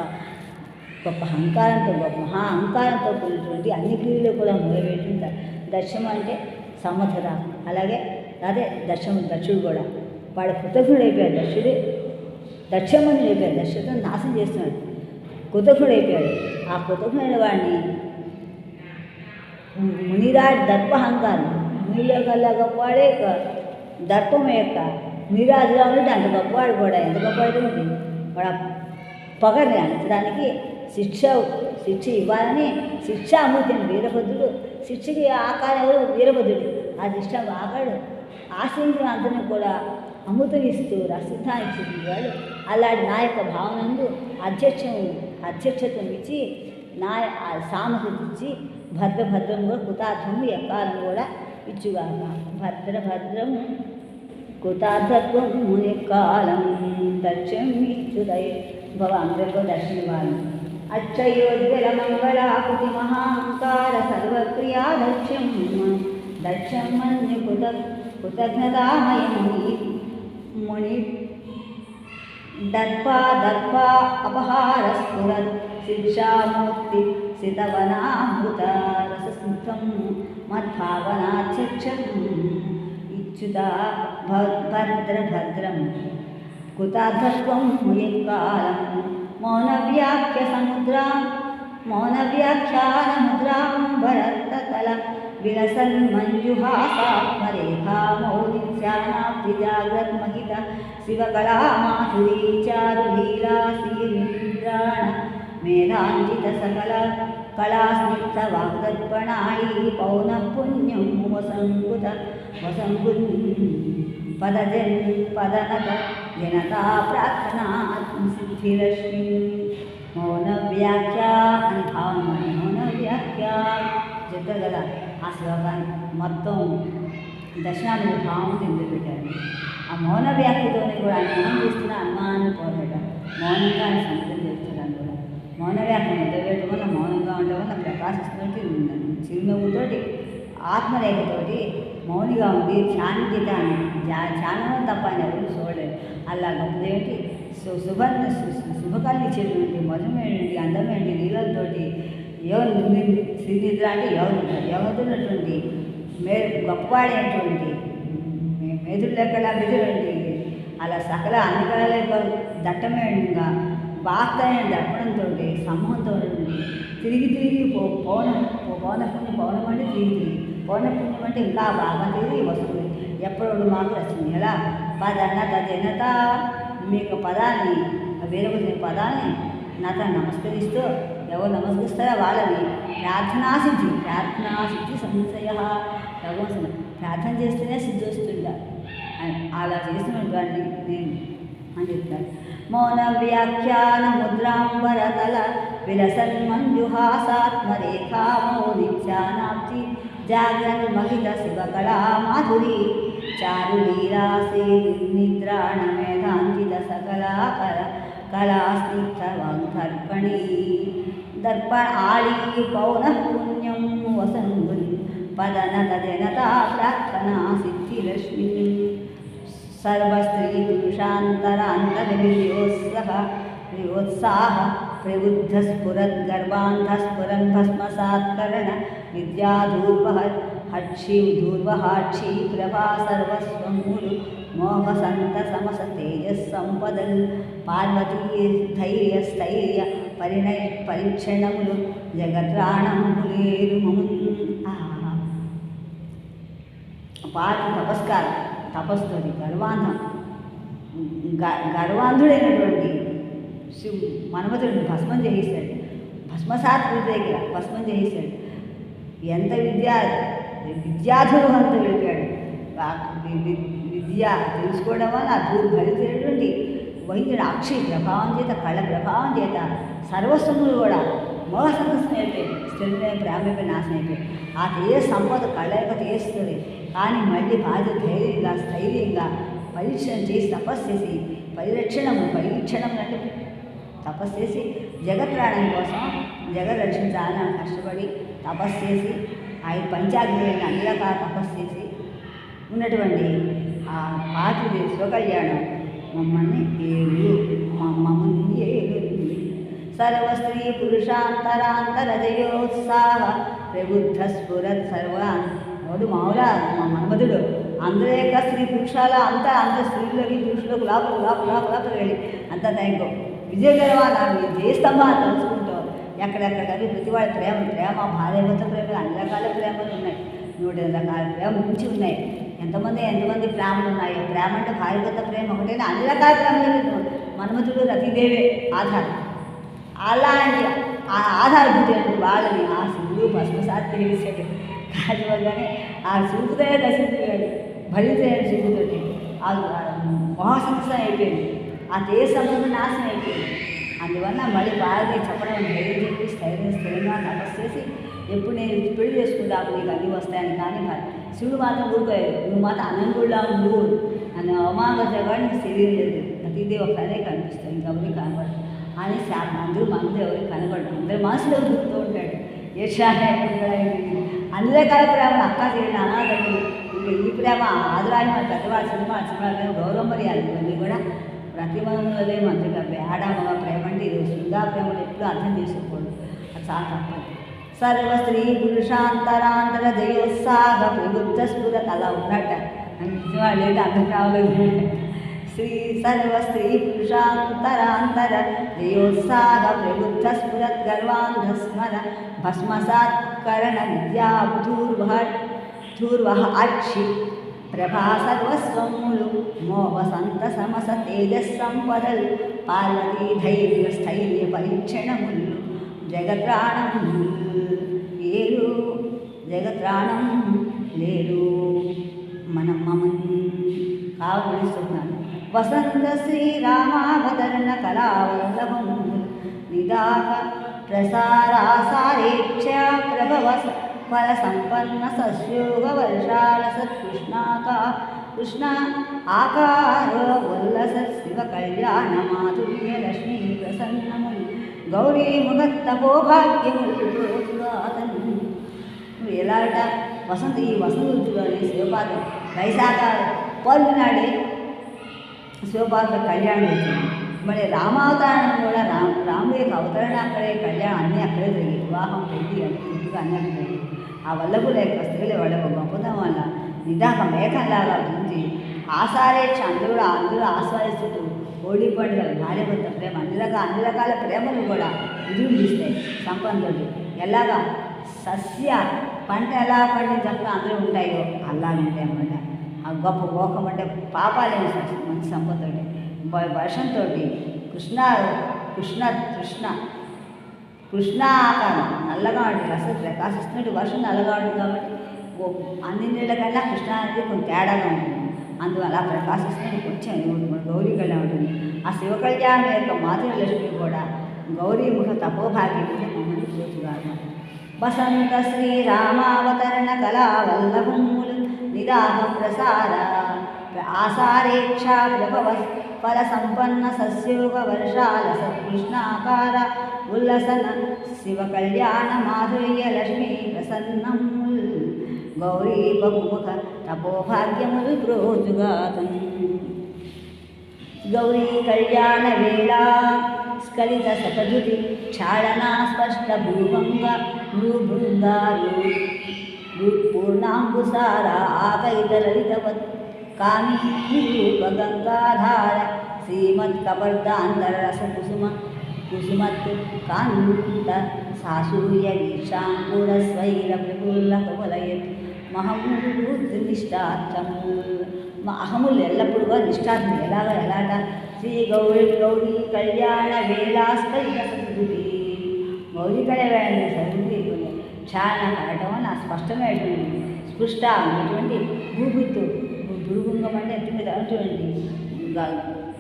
అహంకారంతో మహా అహంకారంతో కూడినటువంటి అన్ని క్రియలు కూడా మొదలుపెట్టిన దర్శనం అంటే సమర్థత. అలాగే అదే దక్షుడు కూడా వాడు కృతజ్ఞుడు అయిపోయాడు. దక్షమని అయిపోయాడు. దక్షతను నాశనం చేస్తున్నాడు. కృతజ్ఞుడు అయిపోయాడు. ఆ కృతజ్ఞుడైన వాడిని మునిరాజ్ దర్పహంకారం మునిలో కల్లా గొప్పవాడే దర్పం యొక్క మునిరాజుగా ఉంటే అంత గొప్పవాడు కూడా ఎంత గొప్పవాడు వాడు పొగర్ని అంచడానికి శిక్ష ఇవ్వాలని శిక్షామూర్తిని వీరభద్రుడు. శిక్షకి ఆకారం ఎవరు వీరభద్రుడు. ఆ శిక్ష ఆకాడు ఆశ్రయించిన అందరినీ కూడా అమృతం ఇస్తూ రసిద్ధాన్ని ఇచ్చేవాడు. అలాంటి నా యొక్క భావనందు అధ్యక్షతను ఇచ్చి నా సామర్థ్యం ఇచ్చి భద్రం కూడా కృతార్థము ఎక్కాలను కూడా ఇచ్చుగాక. భద్రం కృతార్థత్వం మునికాలం దర్శనం ఇచ్చుదయ భవ అందరికీ దర్శనం ఇవ్వాలి. అక్షయోజ్వల మంగళాకృతి మహాంకార సర్వక్రియా దక్ష్యం మన్య కృతజ్ఞతామయ ముని దర్ప అపహార స్ఫురత్ శిక్షామూర్తి సితవనామృత రసస్నిగ్ధం మద్భావనాధ్యక్షం ఇచ్యుత భద్రం కృతార్థత్వం మునికాలం మౌనవ్యాఖ్యానముద్రాం భరతతల విలసన్ మంజుహాసాత్మరేఖా మౌలిత్యానాప్తి జాగ్రత్మహిత శివకళా మాధురీ చారులీలా శ్రీనిద్రాణ మేధాంజిత సకల కళాస్నిగ్ధ వాగ్దర్పణాళీ పౌనఃపుణ్యం వసంగున్ పదనత జనతా ప్రార్థనా సిద్ధిరశ్మి మౌన వ్యాఖ్య అని భావన. మౌన వ్యాఖ్య చెప్తారు కదా ఆ శ్లోకాన్ని మొత్తం దర్శనాన్ని భావం ఎందుకు పెట్టారు. ఆ మౌన వ్యాఖ్యతోనే కూడా ఆయన ఏం చేస్తున్న అనుమానాన్ని పోరాటం మౌనంగా ఆయన సంగతం చేస్తున్నాడు కూడా. మౌన వ్యాఖ్య నిద్రపెట్టడం వల్ల మౌనంగా ఉండడం వల్ల ప్రకాశిస్తున్నట్టు చిరునవ్వుతోటి ఆత్మరేఖతోటి మౌనిగా ఉండి ధ్యానిత ధ్యానం తప్ప ఆయన ఎవరు చూడలేదు. అలా గొప్పదేమిటి శుభకాలను ఇచ్చేటువంటి మధుమైనటువంటి అందమైనటువంటి నీళ్ళతోటి ఎవరు శ్రీనిద్ర అంటే ఎవరుతున్నటువంటి గొప్పవాడైనటువంటి మెదుడు లెక్కల మెదుడండి అలా సకల అన్ని కళల దట్టమైనగా బాస్తైన దర్పణంతో సమూహంతో తిరిగి పౌనపుణ్యం అంటే తిరిగి పౌనపుణ్యం అంటే ఇంకా బాగా తిరిగి వస్తుంది. ఎప్పుడు మాకు వచ్చింది ఎలా పదన్నత జనత మీకు పదాన్ని వేరొక పదాన్ని నాతో నమస్కరిస్తూ ఎవరు నమస్కరిస్తారో వాళ్ళని ప్రార్థనాసిద్ధి సంశయ భగవంతుడు ప్రార్థన చేస్తేనే సిద్ధి వస్తుందా అలా చేసినటువంటి నేను అని చెప్తాను. మౌన వ్యాఖ్యాన ముద్రాంబరతల విలసన్ మంజుహాసాత్మరేఖా మౌలిత్యానాప్తి జాగ్రత్త మహిత శివకళా మాధురి చారులీలాసే నిర్నిద్రాణమేధాంకిత సకలాకర కళాస్నిగ్ధవాగ్దర్పణీ దర్పణ ఆళీ పౌనః పుణ్యం వసంగుల్ పదనత జనతా ప్రార్థనా సిద్ధిలక్ష్మీ సర్వస్త్రీ పురుషాంతరాంతర్యోత్సాహ ప్రబుద్ధస్ఫురద్గర్వాంధస్ఫురన్ భస్మసాత్కరణ విద్యాధూర్వహర్షి ప్రభా సర్వస్వములు మోహసంత సమస తేజస్సంపదల్ పార్వతీ ధైర్యస్థైర్య పరిక్షణములు జగత్రాణములేరు పార్వతి తపస్కారం తపస్సుతోటి గర్వాంధుడైనటువంటి మన్మథుడిని భస్మం చేసేశాడు. భస్మసాత్పుడి దగ్గర భస్మం చేసేశాడు. ఎంత విద్యాధుడు అంత వెళ్ళిపోయాడు. విద్య తెలుసుకోవడం వల్ల భరితేటువంటి వైద్యుడు అక్షయ ప్రభావం చేత కళ్ళ ప్రభావం చేత సర్వస్వములు కూడా మోహ సంతోషం అయిపోయాయి. స్థిరమైన ప్రేమ నాశనం అయిపోయాయి. ఆ తేజ సంపద కళ్ళ యొక్క తేస్తుంది. కానీ మళ్ళీ బాధ్య ధైర్యంగా స్థైర్యంగా పరీక్షణ చేసి తపస్సు చేసి పరీక్షణం అంటే తపస్సు చేసి జగత్ప్రాణం కోసం జగత్ రక్షించాలని కష్టపడి తపస్సు చేసి ఆయన పంచాగ్ని అన్ని రకాల తపస్సు చేసి ఉన్నటువంటి ఆ పార్వతీ శివకళ్యాణం మమ్మల్ని మమ్మల్ని ఏలు సర్వస్త్రీ పురుషాంతరాంతరజయోత్సాహ ప్రబుద్ధ స్ఫురత్ సర్వాన్ వాడు మామూలా మా మన్మధుడు అందరూ యొక్క స్త్రీ పురుషాల అంతా స్త్రీలకి పురుషులకు లోపల వెళ్ళి అంతా దానికో విజయగరవాన్ని జయస్తంభాన్ని తలుచుకుంటాం. ఎక్కడెక్కడ కానీ ప్రతివాడి ప్రేమ భార్యభర్త ప్రేమ అన్ని రకాల ప్రేమలు ఉన్నాయి. 100 రకాల ప్రేమ మించి ఉన్నాయి. ఎంతమంది ప్రేమలు ఉన్నాయి. ప్రేమ అంటే భార్యభర్త ప్రేమ ఒకటైనా అన్ని రకాల ప్రేమలు మన్మధుడు రతీదేవే ఆధారం. అలాంటి ఆధారభూతి వాళ్ళని ఆ శివుడు భస్మసాత్ తెలిసాడు. కాజువల్గానే ఆ శివుడితో దర్శించాడు. భరితైన శివుడితోటి ఆ మహాసంసం అయిపోయింది. ఆ తేజ సంపద నాశనం అయిపోయింది. అందువల్ల మళ్ళీ భారతీయ చెప్పడం ధైర్యం చెప్పి స్థిరంగా తపస్సు చేసి ఎప్పుడు నేను పెళ్లి చేసుకుంటాను నీకు అన్నీ వస్తాయని. కానీ శివుడు మాత్రం ఊరుకోలేదు. నువ్వు మాత్రం అనంగుళ్ళ నువ్వు నన్ను అవమానపరిచేవాడు నీకు శరీరం లేదు. ప్రతిదీ ఒకసారి కనిపిస్తాయి ఇంకెవరికి కనబడదు అని అందరూ ఎవరికి కనబడదు. అందరి మనసులో గుర్తూ ఉంటాడు. అన్ని రకాల ప్రేమ అక్క చేయడం అనాథములు ఈ ప్రేమ ఆదరాయి మన పెద్దవాళ్ళ సినిమా గౌరవం మర్యాద ఇవన్నీ కూడా ప్రతిమలే మంచిగా బేడమగా ప్రేమ అంటే ఇది శుద్ధా ప్రేమను ఎప్పుడు అర్థం చేసుకోకూడదు. అది చాలా తప్పదు. సర్వస్త్రీ పురుషాంతరాంతర జయోత్సాహ ప్రబుద్ధ స్ఫురత్ అలా ఉన్నట్ట నిజవాళ్ళు ఏంటి అర్థం కావాలి. శ్రీ సర్వస్త్రీ పురుషాంతరాంతర జయోత్సాహ ప్రబుద్ధ స్ఫురత్ గర్వాంధస్మర భస్మసాత్కరణ విద్యాధూర్వహ అక్షి ప్రభా సర్వస్వములు మోహసంత సమస తేజస్సంపదలు పార్వతీ ధైర్య స్థైర్య పరీక్షణములు జగత్రాణం ఏరు జగత్రాణం లేరు మనం కావులిస్తున్నాను. వసంత శ్రీరామావతరణ కళావల్లభము నిదాక ప్రసారాసారేక్ష ప్రభవ ఫల సంపన్న సస్యోగ వర్షాల కృష్ణ ఆకార వల్లస శివ కళ్యాణ మాధుర్య లక్ష్మీ ప్రసన్నములు గౌరీ ముఖత్తపోభాగ్యములు ఎలాగట వసంత ఈ వసంత ఋతువులోని శివపాత్ర వైశాఖ పౌర్ణమి నాడే శివపాత్ర కళ్యాణం వచ్చింది. మరి రామావతారం కూడా రాముడి యొక్క అవతరణ అక్కడే కళ్యాణం అన్నీ అక్కడే జరిగింది. వివాహం పెళ్లి అన్ని ఇంటిగా అన్నీ అక్కడ జరిగింది. ఆ వల్లభుల యొక్క స్త్రీల వాళ్ళ గొప్పతనం వల్ల నిదాక మేఘంలాగా ఉంది. ఆసారేక్ష అందరూ ఆస్వాదిస్తూ హోళీ పండుగ భార్యభర్త ప్రేమ అన్ని రకాల ప్రేమలు కూడా విజృంభిస్తాయి. సంపన్నులు ఎలాగా సస్య పంట ఎలా పండించకుండా అందరూ ఉంటాయో అలాగే ఉంటాయి అన్నమాట. ఆ గొప్ప మోకం అంటే పాపాలేని మంచి సంపదతోటి వర్షంతో కృష్ణ ఆకారం నల్లగా ఉంటుంది. అసలు ప్రకాశిస్తున్నట్టు వర్షం నల్లగా ఉంటుంది కాబట్టి అన్ని నీళ్ళ కన్నా కృష్ణ అనేది కొంచెం తేడాగా ఉంటుంది. అందువల్ల ప్రకాశిస్తున్నట్టు కొంచెం గౌరీ కళ్యాణం ఉంటుంది. ఆ శివ కళ్యాణం యొక్క మాతృ లక్ష్మి కూడా గౌరీ ముఖ తపోభాగ్యం మమ్మల్ని చూచుగారు. వసంత శ్రీరామావతరణ కళావల్లభములు నిదాన ప్రసార ఆసారేక్షా ప్రభవ ఫల సంపన్న సస్యోగ వర్షాల సత్కృష్ణాకార ఉల్లసన శివ కళ్యాణ మాధుర్య లక్ష్మీ ప్రసన్నముల్ గౌరీ బహుముఖ తపోభాగ్యముల్ ప్రోజుగాతం గౌరీ కళ్యాణ వేళా స్ఖలిత శతధృతి క్షాళనా స్పష్ట భూభంగ భూభృంగారు పూర్ణాంబుసార ఆకైత లలితవత్ కామీరూపగంగాధార శ్రీమత్కపర్దాంతరరస కుసుమత్ కాంత సాసూయ వీక్షాంకురస్వైర ప్రఫుల్లకవలయత్ మహమూర్తినిష్టార్థము మా అహములు ఎల్లప్పుడూ నిష్ఠార్థం ఎలాట శ్రీ గౌరీ కళ్యాణ వేళాస్కలిత సద్గురి గౌరీ కళ్యాణ సద్గురి క్షాళన కావటం వల్ల స్పష్టమైనటువంటి స్పృష్ట అనేటువంటి భూమితో భూభంగం అంటే ఎత్తి మీద అటువంటి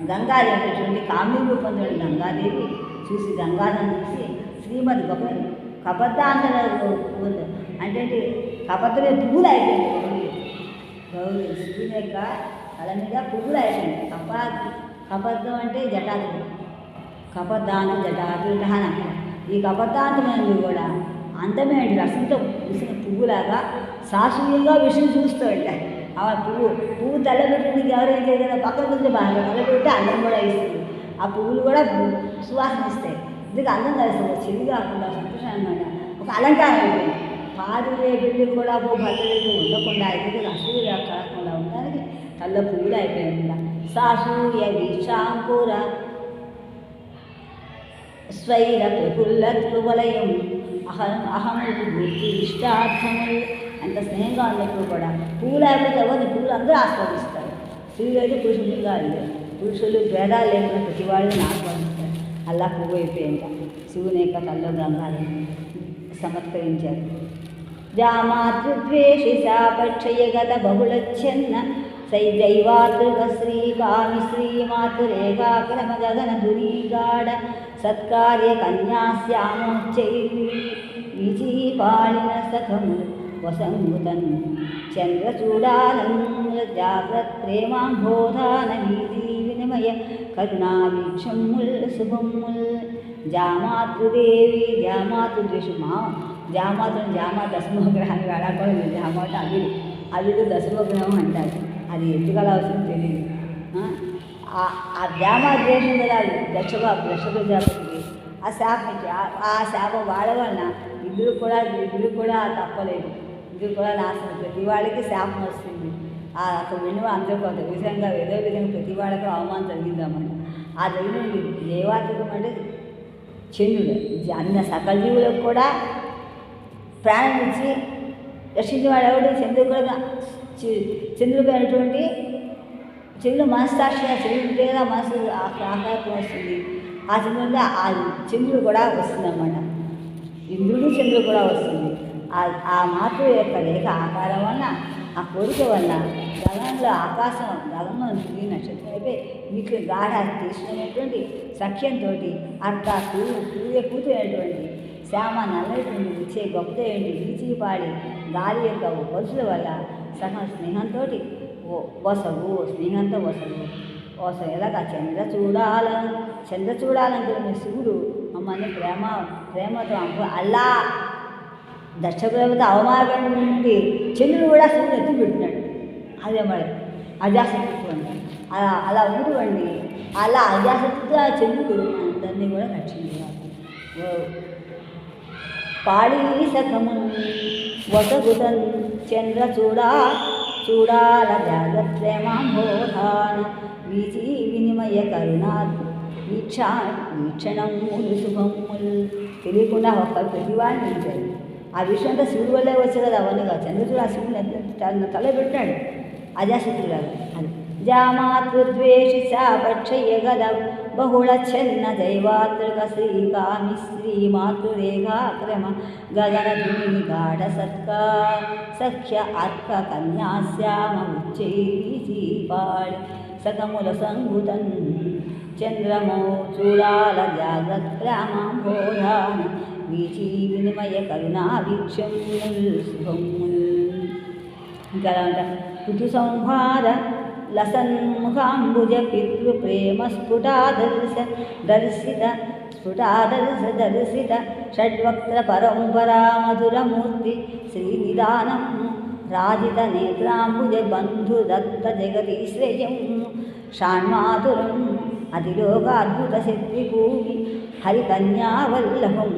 గంగాదేవి అనేటువంటి కామ్యుడు పొందిన గంగాదేవి చూసి గంగాధం చూసి శ్రీమద్ కబద్ధాంతర అంటే కబద్దమే పువ్వులు అయిపోయింది గౌరీ శివుని యొక్క తల మీద పువ్వులు అయిపోయింది కబద్ధం అంటే జటాదు కబద్ధాంత జటాదు అని ఈ కబద్ధాంతమైనది కూడా అందమైన రసంతో విసిన పువ్వులాగా శాశ్వతంగా విషయం చూస్తూ ఉంటాయి ఆ పువ్వు తల్లబెట్టింది ఎవరేం చేయగలరు పక్కన కొంచెం బాగా తల్లబెట్టి అందం కూడా ఇస్తుంది ఆ పువ్వులు కూడా సువాసన ఇస్తాయి ఇది అందం కలిస్తుంది చెవి కాకుండా సంతోషంగా ఒక అలంకారం అయిపోయింది పాదులే బిల్లు కూడా భద్రత ఉండకుండా అయితే అసూయ కలగకుండా ఉండడానికి తల్ల పువ్వులు అయిపోయింది సాసూయ వీక్షాంకుర స్వైర ప్రఫుల్లత్వలయం అహములు బుద్ధి ఇష్టార్థములు అంత స్నేహంగా ఉన్నప్పుడు కూడా పువ్వులు అయిపోతే ఎవరిని పువ్వులు అందరూ ఆస్వాదిస్తారు స్త్రీలు అయితే పురుషులు కాదు పురుషులు భేదాలు లేకుండా ప్రతి వాళ్ళని ఆస్వాదిస్తారు అలా పువ్వు అయిపోయింట శివుని యొక్క తల్లో గంగాలను సమత్కరించారు జామాతృద్వేషి సాపక్షయగత బహుళచ్ఛన్న సైదైవాతృక శ్రీకామి శ్రీమాతృరేఖాక్రమ గగన ధురీగాఢ సత్కార్య కన్యాశ్యామోచ్చైర్విజీపాళిన సఖములు వసంగుతన్ చంద్రచూడాలంగుల జాగ్రత్ ప్రేమాంబోధాన వీధి వినిమయ కరుణావీక్షముల్ శుభముల్ జామాతృదేవి జామాతృద్వేషు జామా దశమగ్రహాన్ని వేళాకోవడం జామాట అల్లుడు దశమగ్రహం అంటారు అది ఎత్తుగల అవసరం తెలియదు ఆ జామా ద్వేషం కదా దశప్రజాపతికి ఆ శాపం ఆ శాపం వాడ వలన ఇద్దరు కూడా తప్పలేదు ఇద్దరు కూడా నాశనం ప్రతి వాళ్ళకి శాపం వస్తుంది అక్కడ వినువ అందరూ కొంత విధంగా ఏదో విధంగా ప్రతి వాళ్ళకి అవమానం జరిగిందన్నమాట ఆ జరిగిన దేవాత్మకం అంటే చంద్రుడు అన్న సకల జీవులకు కూడా ప్రాణం ఇచ్చి రక్షించేవాడు ఎవడు చంద్రుడు కూడా చంద్రుడిపోయినటువంటి చంద్రుడు మనస్సాక్షిగా చంద్రుడు లేదా మనసు ఆకారం వస్తుంది ఆ చంద్రుడిలో ఆ చంద్రుడు కూడా వస్తుందన్నమాట ఇంద్రుడు చంద్రుడు కూడా వస్తుంది ఆ మాతృ యొక్క రేఖ ఆకారం వలన ఆ కోరిక వలన గగనంలో ఆకాశం గగనంలో తిరిగి నక్షత్రం అయిపోయి వీటిలో గాఢ తీసినటువంటి సఖ్యంతో అక్క సూర్య కూతురైనటువంటి శ్యామ నల్లటువంటి వచ్చే గొప్పదేంటి వీచిపాడి గాలి యొక్క వరుసల వల్ల సహ స్నేహంతో స్నేహంతో వసవు ఎలాగా చంద్ర చూడాలనుకున్న శివుడు మమ్మల్ని ప్రేమతో అల్లా దక్షప్రభతో అవమానం నుండి చంద్రుడు కూడా శివుడు ఎత్తి పెట్టినాడు అదే మరి అజాశక్తితో అలా ఉన్నటువంటి అలా అజాశక్తితో ఆ చంద్రుడు అందరినీ కూడా రక్షించారు పాడి సఖము వసగుతన్ చంద్ర చూడాల జాగ్రత్రేమాంబోధాన వీచి వినిమయ కరుణాత్ వీక్షణములు శుభములు తెలియకుండా ఒక ప్రతివాడిని ఉంచాడు ఆ విషయం అంతా శివుడు వల్లే వచ్చే కదా అవన్నీ కాదు చంద్రుడు ఆ శివుని తల పెట్టాడు అజాశక్తుడు కాదు అది జామాతృద్వేషి సాపక్షయ గద బహుళచ్ఛన్న దైవాతృక శ్రీకామి శ్రీమాతృరేఖాక్రమ గగనధుని గాఢ సఖ్య అర్క కన్యాశ్యామ ఉచ్చైపాళి సకముల సంగుతన్ చంద్రమో చూడాల జాగ్రత్రామాంబోధాన వీచి వినిమయ కరుణావీక్షముల్ శుభముల్ ఇంకా ఎలా ఉంటారు ఋతు సంహార లసన్ముఖాంబుజ పితృప్రేమ స్ఫుటాదర్శిత షడ్వక్త్ర పరంపరా మధురమూర్తి శ్రీనిదానం రాజిత నేత్రాంబుజ బంధుదత్త జగదీశ్రయం షాణ్మాతురం అతిలోకాద్భుత శక్తిభూమి హరికన్యావల్లభం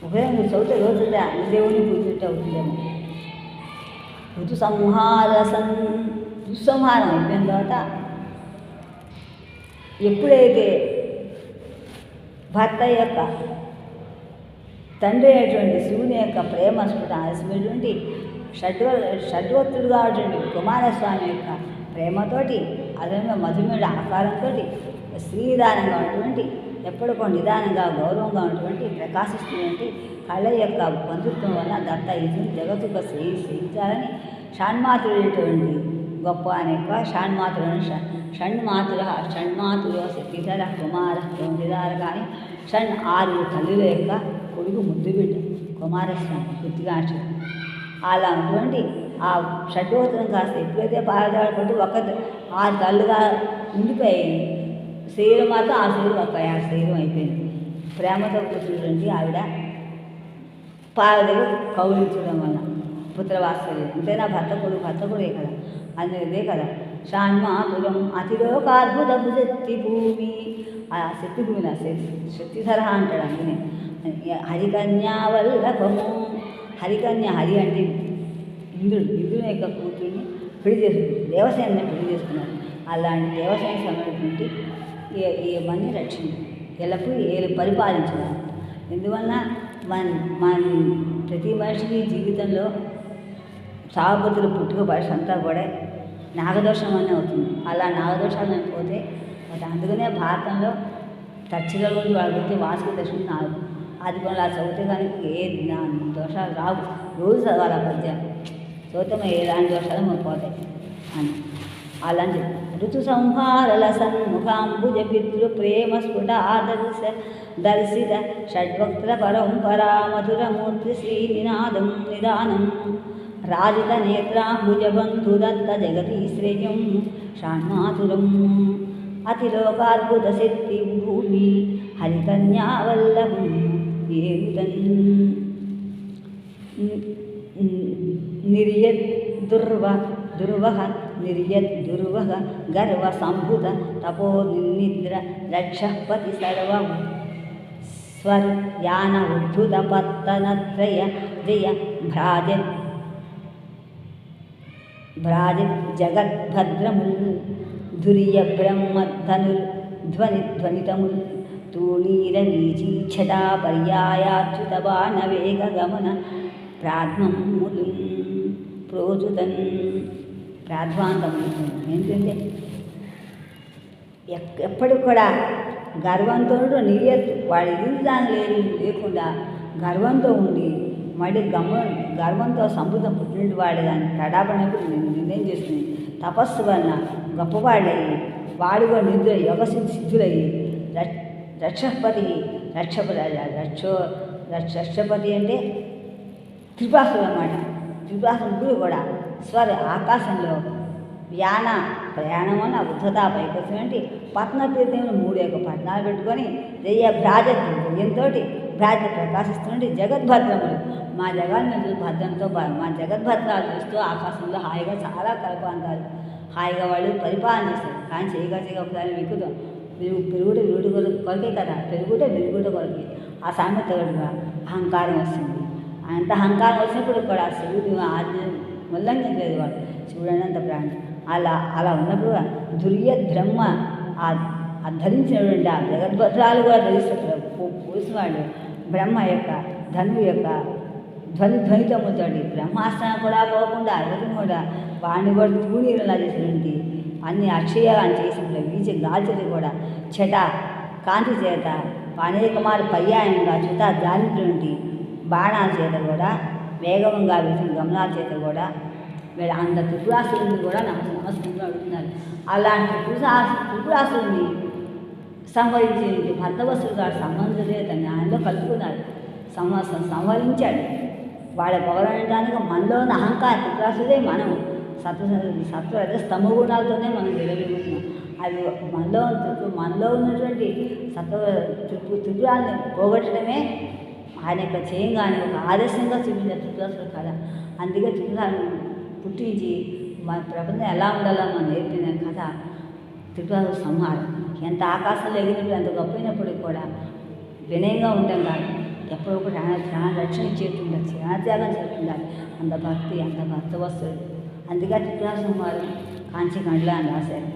ఉభయం చౌత రోజుదా దేవుని పూజించ అవుతుందేమో. ఋతుసంహారం అయిపోయిన తర్వాత ఎప్పుడైతే భర్త యొక్క తండ్రి అయినటువంటి శివుని యొక్క ప్రేమ స్ఫుటమైనటువంటి షడ్వక్తుడుగా ఉన్నటువంటి కుమారస్వామి యొక్క ప్రేమతోటి అదనంగా మధుమేడ ఆకారంతో శ్రీనిదానంగా ఉన్నటువంటి ఎప్పటికో నిదానంగా గౌరవంగా ఉన్నటువంటి ప్రకాశిస్తున్నటువంటి కళ యొక్క బంధుత్వం వల్ల దత్త ఇది జగత్తుకు శ్రేయించాలని షణ్మాతుడైనటువంటి గొప్ప అనేక షణ్మాతుల శక్తిధర కుమార తొమ్మిదార కానీ 6 తల్లుల యొక్క కొడుకు ముద్దు బిడ్డ కుమారస్వామి గుర్తుగా అలా ఉన్నటువంటి ఆ షడ్వక్త్రం కాస్త ఎప్పుడైతే పారదాడుకుంటూ 6 తల్లుగా ఉండిపోయి శరీరం మాత్రం ఆ శరీరం అయిపోయింది. ప్రేమతో కూర్చున్నటువంటి ఆవిడ పార్వదేవి కౌలించడం వల్ల పుత్రవాత్సల్యం అంతేనా భర్త కొడుకే కదా, అందుకే కదా షాణ్మాతురం అతిలోకాద్భుత శక్తి భూమి ఆ శక్తి భూమిని శక్తిధర అంటాడు. అందుకనే హరికన్యావల్లభము హరికన్య హరి అంటే ఇంద్రుని యొక్క కూతుర్ని పెళ్లి చేసుకున్నాడు, దేవసేనని పెళ్లి చేసుకున్నాడు. అలాంటి దేవసేన సమయంలో ఈ మంది రక్షించి ఎల్లప్పుడూ పరిపాలించారు. ఎందువల్ల మన ప్రతి మనిషికి జీవితంలో సాగుబతులు పుట్టుక పరిస్థితి అంతా కూడా నాగదోషం అనే అవుతుంది. అలా నాగదోషాలు పోతే అందుకనే భారతంలో తచ్చిల రోజు వాళ్ళ గురించి వాసుకు దర్శనం 4 అది పనులు ఆ చదివితే కానీ ఏ దోషాలు రావు. రోజు చదవాలి పద్యం చదివితే ఎలాంటి దోషాలు మనకు పోతాయి అని అలాంటి ఋతు సంహార లసన్ముఖాంబుజ పితృప్రేమ స్ఫుటాదర్శిత షడ్వక్త్ర పరంపరా మధురమూర్తి నిదానం రాజిత నేత్రాంబుజ బంధుదత్త జగదీశ్రేయం షాణ్మాతురం అతిలోకాద్భుత శక్తి భూమి హరికన్యావల్లభం ఏరుతన్ నిర్యద్దుర్వహ గర్వ సంభుత తపోనిద్ర రక్షపతి సర్వం స్వర్యాన ఉద్ధుత పత్తనత్రయ జయ భ్రాజ జగద్భద్రముల్ ధుర్య బ్రహ్మధనుర్ధ్వనితముల్ తూణీర వీచీక్షతా పర్యాయాచ్యుత బాణవేగ గమన ప్రాధ్మములు ప్రోజుతన్ ప్రాధ్వాంతము ఏంటంటే ఎప్పటికి కూడా గర్వంతో నిర్యత్తు వాడి ఇరుదాన్ని లేకుండా గర్వంతో ఉండి మళ్ళీ గర్వంతో సంబుధం పుట్టినట్టు వాడి దాన్ని తడాపడినప్పుడు నిర్ణయం చేసుకుని తపస్సు వలన గొప్పవాళ్ళయ్యి వాడు కూడా నిద్ర యోగ సిద్ధులయ్యి రక్షపతి అంటే త్రిపాసుడు అన్నమాట. త్రిపాసుడు కూడా ఆకాశంలో ప్రయాణం వల్ల ఉద్ధత పైకొచ్చినటువంటి పత్న తీర్థంలో 3 యొక్క పట్నాలు పెట్టుకొని భ్రాజ దెయ్యంతో భ్రాజ ప్రకాశిస్తున్నట్టు జగద్భద్రములు మా జగాన్ని భద్రంతో మా జగద్భద్రాలు చూస్తూ ఆకాశంలో హాయిగా చాలా కల్పాంతాలు హాయిగా వాళ్ళు పరిపాలన చేస్తారు. కానీ చేయగా ఒకసారి విక్కుతాం పెరుగుట కొరకే కదా, విరుగుట కొరకే ఆ సామెత అహంకారం వస్తుంది. అంత అహంకారం వచ్చినప్పుడు కూడా శివుడు ఉల్లంఘించలేదు వాడు శివుడు అంత ప్రాణి. అలా ఉన్నప్పుడు బ్రహ్మ ధరించినటువంటి ఆ జగద్భద్రాలు కూడా ధరిస్తారు. పోసినవాడు బ్రహ్మ యొక్క ధనువు యొక్క ధ్వనితముతో బ్రహ్మాస్త్రం కూడా పోకుండా అరవతం కూడా వాడిని కూడా తూనీరులా చేసినటువంటి అన్ని అక్షయాలను చేసిన వీచి గాల్చేది కూడా కాంతి చేత అనేకమారు పర్యాయంగా చుత జారినటువంటి బాణాల చేత కూడా వేగంగా వేసిన గమనాల చేత కూడా వీళ్ళ అంత త్రిపురాసురుని కూడా నమస్కారం అడుగుతున్నారు. అలాంటి త్రిపురాసురుని సంహరించేది భర్తవసుడు గారు సంబంధం లేదని ఆయనలో కలుపుకున్నారు. సంహరించాడు. వాళ్ళ పౌరాణానికి మనలో ఉన్న అహంకారం త్రిపురాసుడే మనం సత్వ స్తమ గుణాలతోనే మనం విరవిగుతున్నాం. అది మనలో ఉన్నటువంటి త్రిపురాన్ని పోగొట్టడమే ఆయన యొక్క చేయంగానే ఒక ఆదర్శంగా చూపించారు త్రిపురాసుడు కథ. అందుకే త్రిపురాన్ని పుట్టించి మన ప్రపంచం ఎలా ఉండాలో మనం నేర్పిన కథ త్రిపురాసుడు సంహారం. ఎంత ఆకాశంలో ఎగిరినప్పుడు ఎంత గొప్పైనప్పటికీ కూడా వినయంగా ఉంటాం కాదు, ఎప్పుడో ప్రాణ రక్షణ ఇచ్చేటుండాలి, ప్రాణత్యాగం చేస్తుండాలి. అంత భక్తి వస్తుంది. అందుకే త్రిపురాసుడు వారు కాంచి కండ్ల అని రాశారు.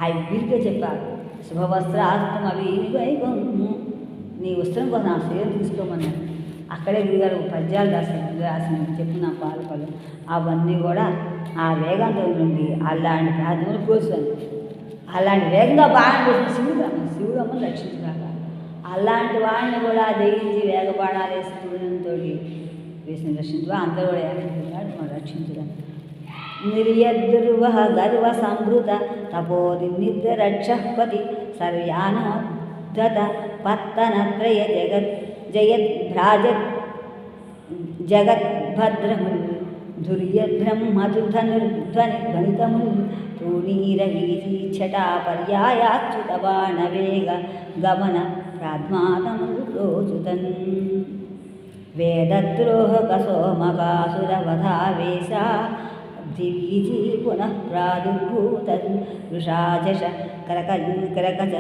ఆయన వీరికే చెప్పారు, శుభవస్త్రాస్తం అవి నీ వస్త్రం కోసం ఆ సేవ తీసుకోమన్నారు. అక్కడే గురుగారు పద్యాలు రాసిన చెప్పిన పాలకలు అవన్నీ కూడా ఆ వేగంతో నుండి అలాంటి ప్రార్థనలు కూర్చొని అలాంటి వేగంగా బాణం వేసిన శివుడమ్మని రక్షించగల అలాంటి వాడిని కూడా జయించి వేగబాణాలు వేసి శివుడంతో వేసిన రక్షించు అందరూ కూడా ఏకన్నాడు మనం రక్షించడం. నిర్యద్దుర్వ గర్వ సంభృత తపోది నిద్ర రక్షపతి సర్యానోద్ధత పత్తనత్రయ జగద్భద్రముల్ ధుర్యద్బ్రహ్మధుధనుర్ధ్వని గణితముల్ తూణీరవీచటా పర్యాయాచ్యుత బాణవేగ గమన ప్రాజ్మాతముల్ ప్రోచుతన్ వేదద్రోహక సోమకాసురవధావేశ దివీజీ పునః ప్రాదుర్భూత వృషాజష కరకచ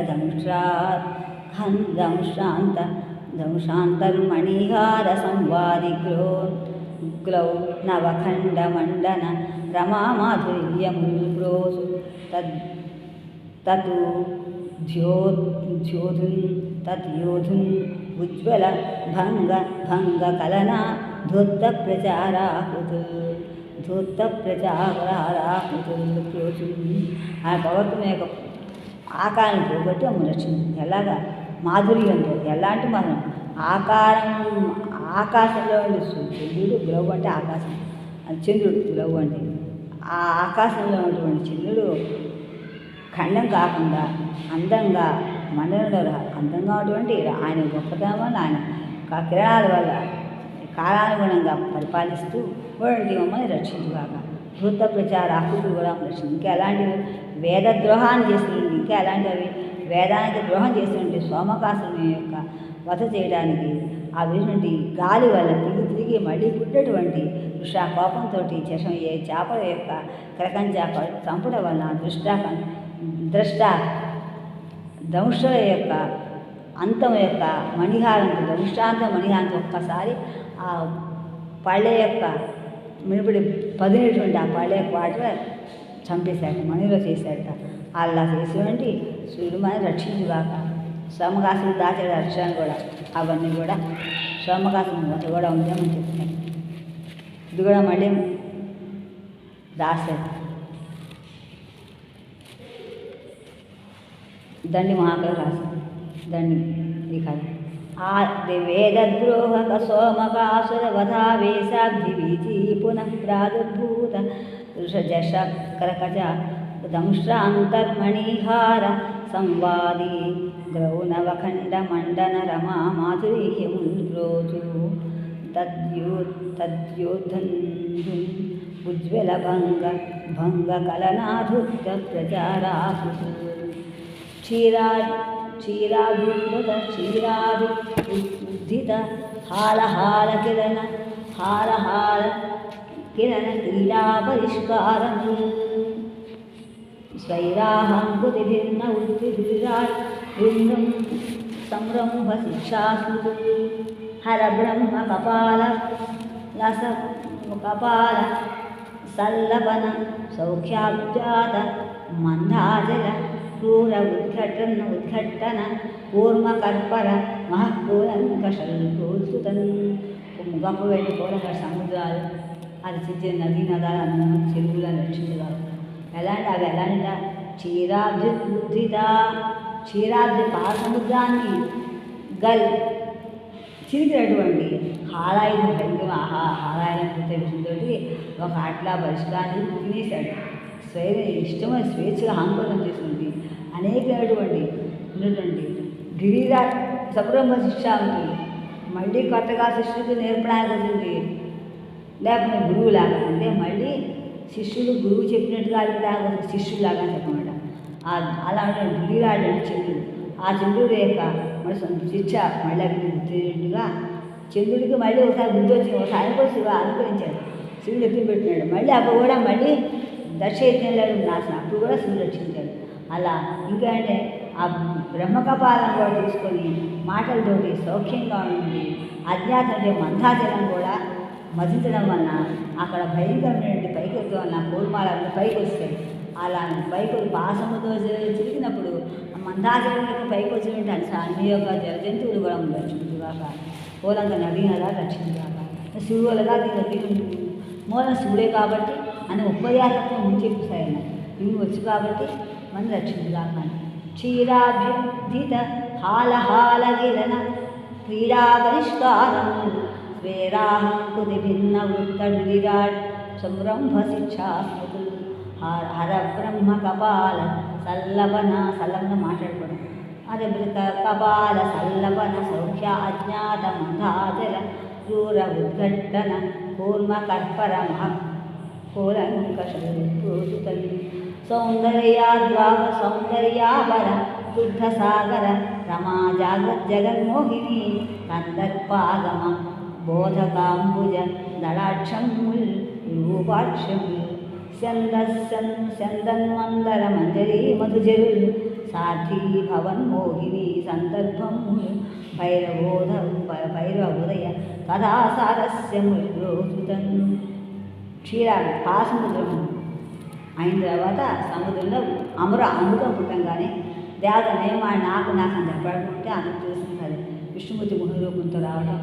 దంశాంతర్మణిహార సంవాది గ్లౌ నవఖండమండన రమామాధుర్యముల్ప్రోసు తద్యోధున్ ఉజ్వల భంగ కలనా ధూర్త ప్రచారాకృతులు ప్రోచు. ఆ పవర్తం యొక్క ఆకారం పోగొట్టి అమ్మ రక్షించింది. ఎలాగా మాధుర్యంతో ఎలాంటి మనం ఆకాశంలో ఉండే చంద్రుడు గ్లవ్ అంటే ఆకాశం, అది చంద్రుడు గ్లవ్ అంటే ఆ ఆకాశంలో ఉన్నటువంటి చంద్రుడు ఖండం కాకుండా అందంగా మండలంలో అందంగా ఉన్నటువంటి ఆయన గొప్పతనం వల్ల ఆయన కిరణాల వల్ల కాలానుగుణంగా పరిపాలిస్తూ వాడి మమ్మల్ని రక్షించుగాక. ధూర్త ప్రచార ఆకృతులు కూడా రక్షించి ఇంకా ఎలాంటి వేదద్రోహాన్ని చేస్తుండే ఇంకా ఎలాంటివి వేదానికి ద్రోహం చేస్తుంటే సోమకాసుని యొక్క వధ చేయడానికి ఆ విధంగా గాలి వల్ల తిరిగి మళ్ళీ పుట్టినటువంటి వృష కోపంతో చేపల యొక్క క్రకం చేప చంపడం వల్ల దంశల యొక్క అంతం యొక్క మణిహారంతో దంశాంత మణిహారంతో ఒక్కసారి ఆ పళ్ళ యొక్క మినిపిడి పదినటువంటి ఆ పళ్ళ యొక్క వాటిలో చంపేశాడు, మణిలో చేశాడట. అలా చేసేటువంటి సూర్యుడు మనం రక్షించుగాక. సోమకాసుని దాచాడు రక్షణ కూడా, అవన్నీ కూడా సోమకాసుని వద్ద కూడా ఉందేమని చెప్తాను. ఇది కూడా మళ్ళీ రాశాడు. దండి మహాకవి రాశాడు దండి ఈ కథ. వేదద్రోహక సోమకాసుర వధావేశాబ్ధివీజీ పునః ప్రాదుర్భూత వృషజష కరకజ దంశ్రాంతర్మణిహార సంవాదీ గ్రౌనవఖండమండన రమా మాధుర్యముల్ప్రోచు తద్యోద్ధన్ ఉజ్వల భంగ కలనాధుత్త ప్రచారాసు క్షీరాభిుద్ధిత హాల కిరణ క్రీడా పరిష్కారం స్వైరాహంకుతిభిన్న ఉద్విరాట్ బృందం సంరంభ శిక్షాసు హరబ్రహ్మ కపాల సల్లపన సౌఖ్యాబ్జాత మందాజల క్రూర ఉద్ఘట్టన కూర్మకర్పర మహకూలంకషల్కూల్సుతన్. గొప్ప వెళ్ళి కూరంగా సముద్రాలు అది చిన్న నదీ నదాలు అందరం చెరువులను రక్షించగలరు. ఎలాంటి అవి ఎలాంటి క్షీరాబ్ది పాలసముద్రాన్ని చిరిగినటువంటి హాలాయుధ భంగిమ హాలాయుధం పూర్తి విషయంతో ఒక అట్లా పరిష్కారాన్ని తినేశాడు. ఇష్టమైన స్వేచ్ఛగా ఆందోళన చేస్తుంది. అనేకమైనటువంటి గిరిరాజ్ సబ్రహ్మ శిక్ష ఉంటుంది. మళ్ళీ కొత్తగా శిష్యుడికి నేర్పడానికి ఉంటుంది. లేకపోతే గురువులాగా అంటే మళ్ళీ శిష్యుడు గురువు చెప్పినట్టుగా లేకపోతే శిష్యులాగా చెప్పమాట. అలాంటి గిరిరాజు అంటే చంద్రుడు. ఆ చంద్రుడు యొక్క మరి శిక్ష మళ్ళీ గుర్తుగా చంద్రుడికి మళ్ళీ ఒకసారి బుద్ధి వచ్చి ఒకసారి కూడా శివ అనుకరించాడు. శివుడు ఎత్తులు పెట్టినాడు. మళ్ళీ అప్పుడు కూడా మళ్ళీ దర్శయజ్ఞంలో నాశనం అప్పుడు కూడా శివుడు రక్షించాడు. అలా ఇంకా అంటే ఆ బ్రహ్మకపాలం కూడా తీసుకొని మాటలతోటి సౌఖ్యంగా ఉండి అజ్ఞాతం అంటే మందాచలం కూడా మదించడం వలన అక్కడ భయంకరమైన పైకి వద్దాం వలన కోల్మాలన్నీ పైకి వస్తాయి. అలా పైకి పాసముతో చిరిగినప్పుడు మందాచలం పైకి వచ్చినట్టు అన్ని యొక్క జంతువులు కూడా రక్షించుగాక కోలంగా నడినలా రక్షించుగాక శివులగా దీని మూలం శివుడే కాబట్టి అని ఉపర్యాసత్వం ముందు చెప్పిస్తాయన్న ఇవి వచ్చు కాబట్టి మనం రక్షించుగాక. క్షీరాభ్యుద్ధీత హాలహాలగిరణ క్రీడా పరిష్కారం స్వేరాహంకుతి భిన్న వృత్తడు విరాట్ సంరంభ శిక్షా స్మృతులు హర బ్రహ్మ కపాల సల్లవన సల్లవన మాట్లాడుకోవడం అరే కపాల సల్లవన సౌఖ్య అజ్ఞాత మందాచల క్రూర ఉద్ఘట్టన కూర్మ కర్పర కోలంకషోతలి సౌందర్యాద్వాప సౌందర్యాపర శుద్ధ సాగర రమా జగన్మోహిని కందర్పాగమ బోధకాంబుజ దళాక్షముల్ రూపాక్షముల్ చందన్మందర మంజరీ మధుజరులు సాధ్వీ భవన్మోహిని సందర్భములు భైరవోదయ కథాసారస్యముల్ రోజుతన్ క్షీరాలు పాసముద్రం అయిన తర్వాత సముద్రంలో అమృతం పుట్టంగానే దేవత నేమాడు నాకు అని చెప్పాడుకుంటే అందుకు చూసుకుంటుంది. విష్ణుమూర్తి ముని రూపంతో రావడం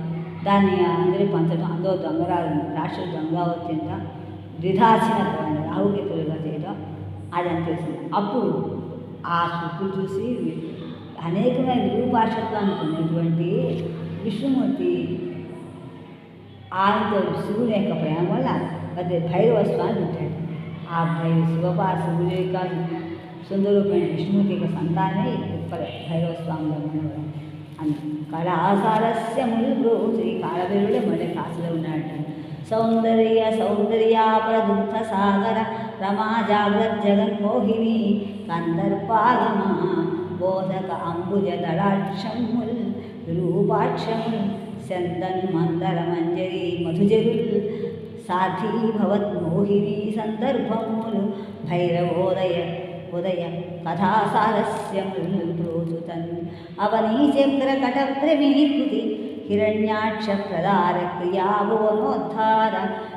దాన్ని అందరూ పంచడం అందులో దొంగరాలు రాక్షసు దొంగ వచ్చింద ద్విధాచిన రాహుకేతులుగా చేయడం అదని తెలిసింది. అప్పుడు ఆ సృష్టి చూసి అనేకమైన రూపాక్షత్వాన్ని పొందినటువంటి విష్ణుమూర్తి ఆయనతో శివుని యొక్క ప్రేమ వల్ల పెద్ద భైరవస్వాన్ని పుట్టాడు. ఆ శివుడి యొక్క సుందరూపమైన విష్ణుమూర్తి యొక్క సంతానమే భైరవస్వామిగా ఉండడం అని కళాసారస్యములు శ్రీ కాళభైరుడే మళ్ళీ కాసులో ఉన్నాడట. సౌందర్యాపరదుగ్ధ సాగర రమా జాగ్రత్ జగన్మోహిని కందర్పాగమ బోధక అంబుజ దళాక్షముల్ రూపాక్షముల్ చందన్మందర మంజరి మధుజరుల్ సాధీ భవన్మోహిని సందర్భములు భైరవోదయ కథాసారస్యముల్ ప్రోచుతన్ అవనీచక్రకట ప్రవీకృతి హిరణ్యాక్ష ప్రదార క్రియాభువనోద్ధార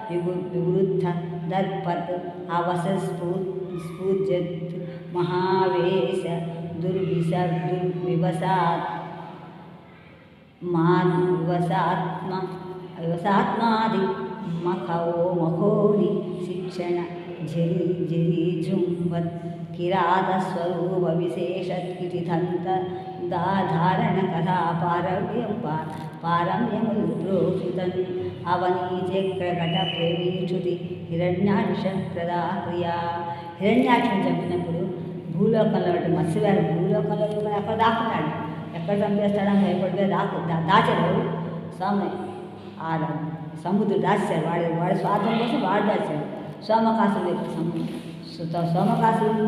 వివృద్ధ దర్పత్ అవసస్ఫూర్జత్ మహావేశ వివసాత్మాది మఖోని శిక్షణ జరీ జృంవత్ కిరాత స్వరూప విశేషత్కిటిదంత దాధారణ కథా పారమ్యములు ప్రోక్షితన్ అవనీచక్రకట ప్రవీక్షుతి హిరణ్యాక్ష ప్రదా క్రియా హిరణ్యాక్షను చంపినప్పుడు భూలోకంలో మత్స్యవారు భూలోకంలో ఎక్కడ దాక్కున్నాడు, ఎక్కడ చంపేస్తాడని భయపడితే దాచాడు స్వామి. ఆ సముద్రుడు దాచాడు, వాడి స్వార్థం కోసం వాడు దాచాడు. సోమకాసుడు సోమకాసుడు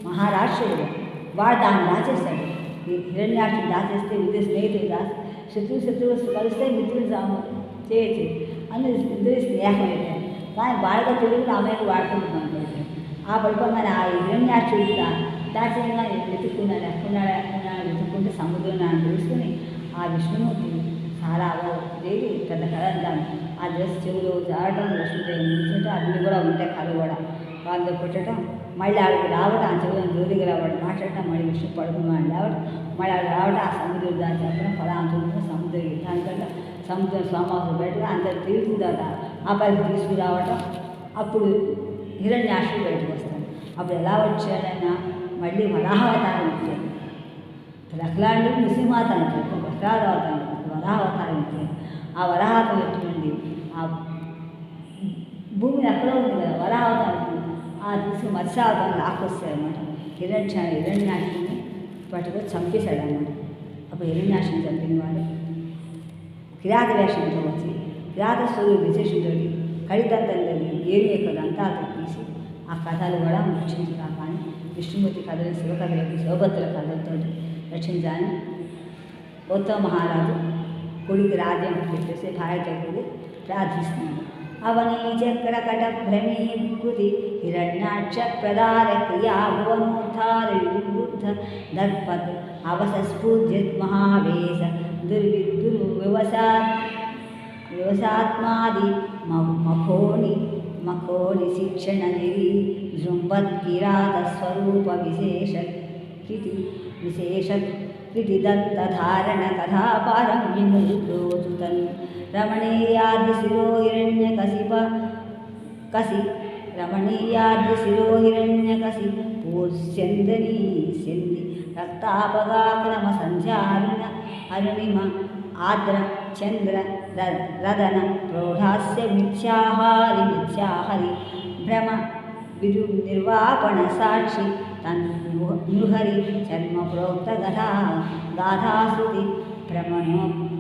మహారాష్ట్రుడు వాడు దాన్ని దాచేస్తాడు. ఈ హిరణ్యాక్షుడు దాచేస్తే ఇద్దరు స్నేహితులు శత్రువు కలిస్తే మిత్రుడు చేయొచ్చు అని ఇద్దరు స్నేహం అయిపోయాడు. కానీ బాగా తెలుగు ఆమెకు వాడుకుంటున్నాను. ఆ పడిపోగానే ఆ హిరణ్యాక్షుడు దాచేయంగా వెతుక్కున్నాడు, ఎక్కడున్నాడు వెతుక్కుంటే సముద్రం నాన్న తెలుసుకుని ఆ విష్ణుమూర్తి చాలా దేవి పెద్ద కథ అంటాను. ఆ డ్రెస్ చెవులు జారటం లక్ష్మీదేవి కూర్చుంటే అన్నీ కూడా ఉంటాయి కథ కూడా వాళ్ళతో పుట్టడం మళ్ళీ ఆడికి రావడం ఆ చెవులను జోలిగా రావడం మాట్లాడటం మళ్ళీ విష్ణు పడుకున్నాడు రావడం మళ్ళీ ఆడికి రావడం ఆ సముద్రం దాని చెప్పడం ఫలాంతులు సముద్ర యుద్ధానికంటే సముద్రం సోమాసులు బయటగా అందరు తీర్చుదాట ఆ పైకి తీసుకురావటం. అప్పుడు హిరణ్యాక్షుడు బయటకు వస్తాడు. అప్పుడు ఎలా వచ్చాడైనా మళ్ళీ వరాహావతారం వచ్చాడు. ప్రహ్లాడు నృసింహావతారం చెప్పి ప్రహ్లాదవతారం వరాహావతారం వచ్చాడు. ఆ వరాహావతారం ఎట్టుకుంది ఆ భూమిని ఎక్కడో ఉంది కదా వరాహావతారం ఆ తీసుకుని మత్స్యావతారం లాక్కొస్తాడనమాట. హిరణ్యాక్షుని పట్టుకొని చంపేశాడనమాట. అప్పుడు హిరణ్యాక్షుని చంపిన వాడు కిరాత వేషంతో వచ్చి కిరాత స్వరూప విశేషంతో కడితంతం ఏరి యొక్క దంతాలు తీసి ఆ కథలు కూడా రక్షించురా కానీ విష్ణుమూర్తి కథలు శివకథలకి శివభక్తుల కథలతో రక్షించాలని గౌతమ మహారాజు కొడుకు రాజ్యం చెప్పేసి భార్యతో ప్రార్థిస్తున్నాడు. అవనీ చక్ర కట భ్రమీకృతి హిరణ్యాక్ష ప్రదార క్రియా భువనోద్ధార వివృద్ధ దర్పత్ అవసస్ఫూర్జత్ మహావేశ వ్యవసాత్మాది మఖోని శిక్షణ నిరి జృంభత్కిరాత స్వరూప విశేష కృతి దత్తధారణ కథాపారం విముద్రోచుతన్ రమణీయాది శిరో హిరణ్యకసి పూర్స్యందని సెంది రక్తాపగాక్రమ సంచారుణ అరుణిమ ఆద్ర చంద్ర రదన ప్రౌఢాస్య మిథ్యాహరి భ్రమ నిర్వాపణ సాక్షి తన్నుహరి చర్మ ప్రోక్త గాథాశ్రుతి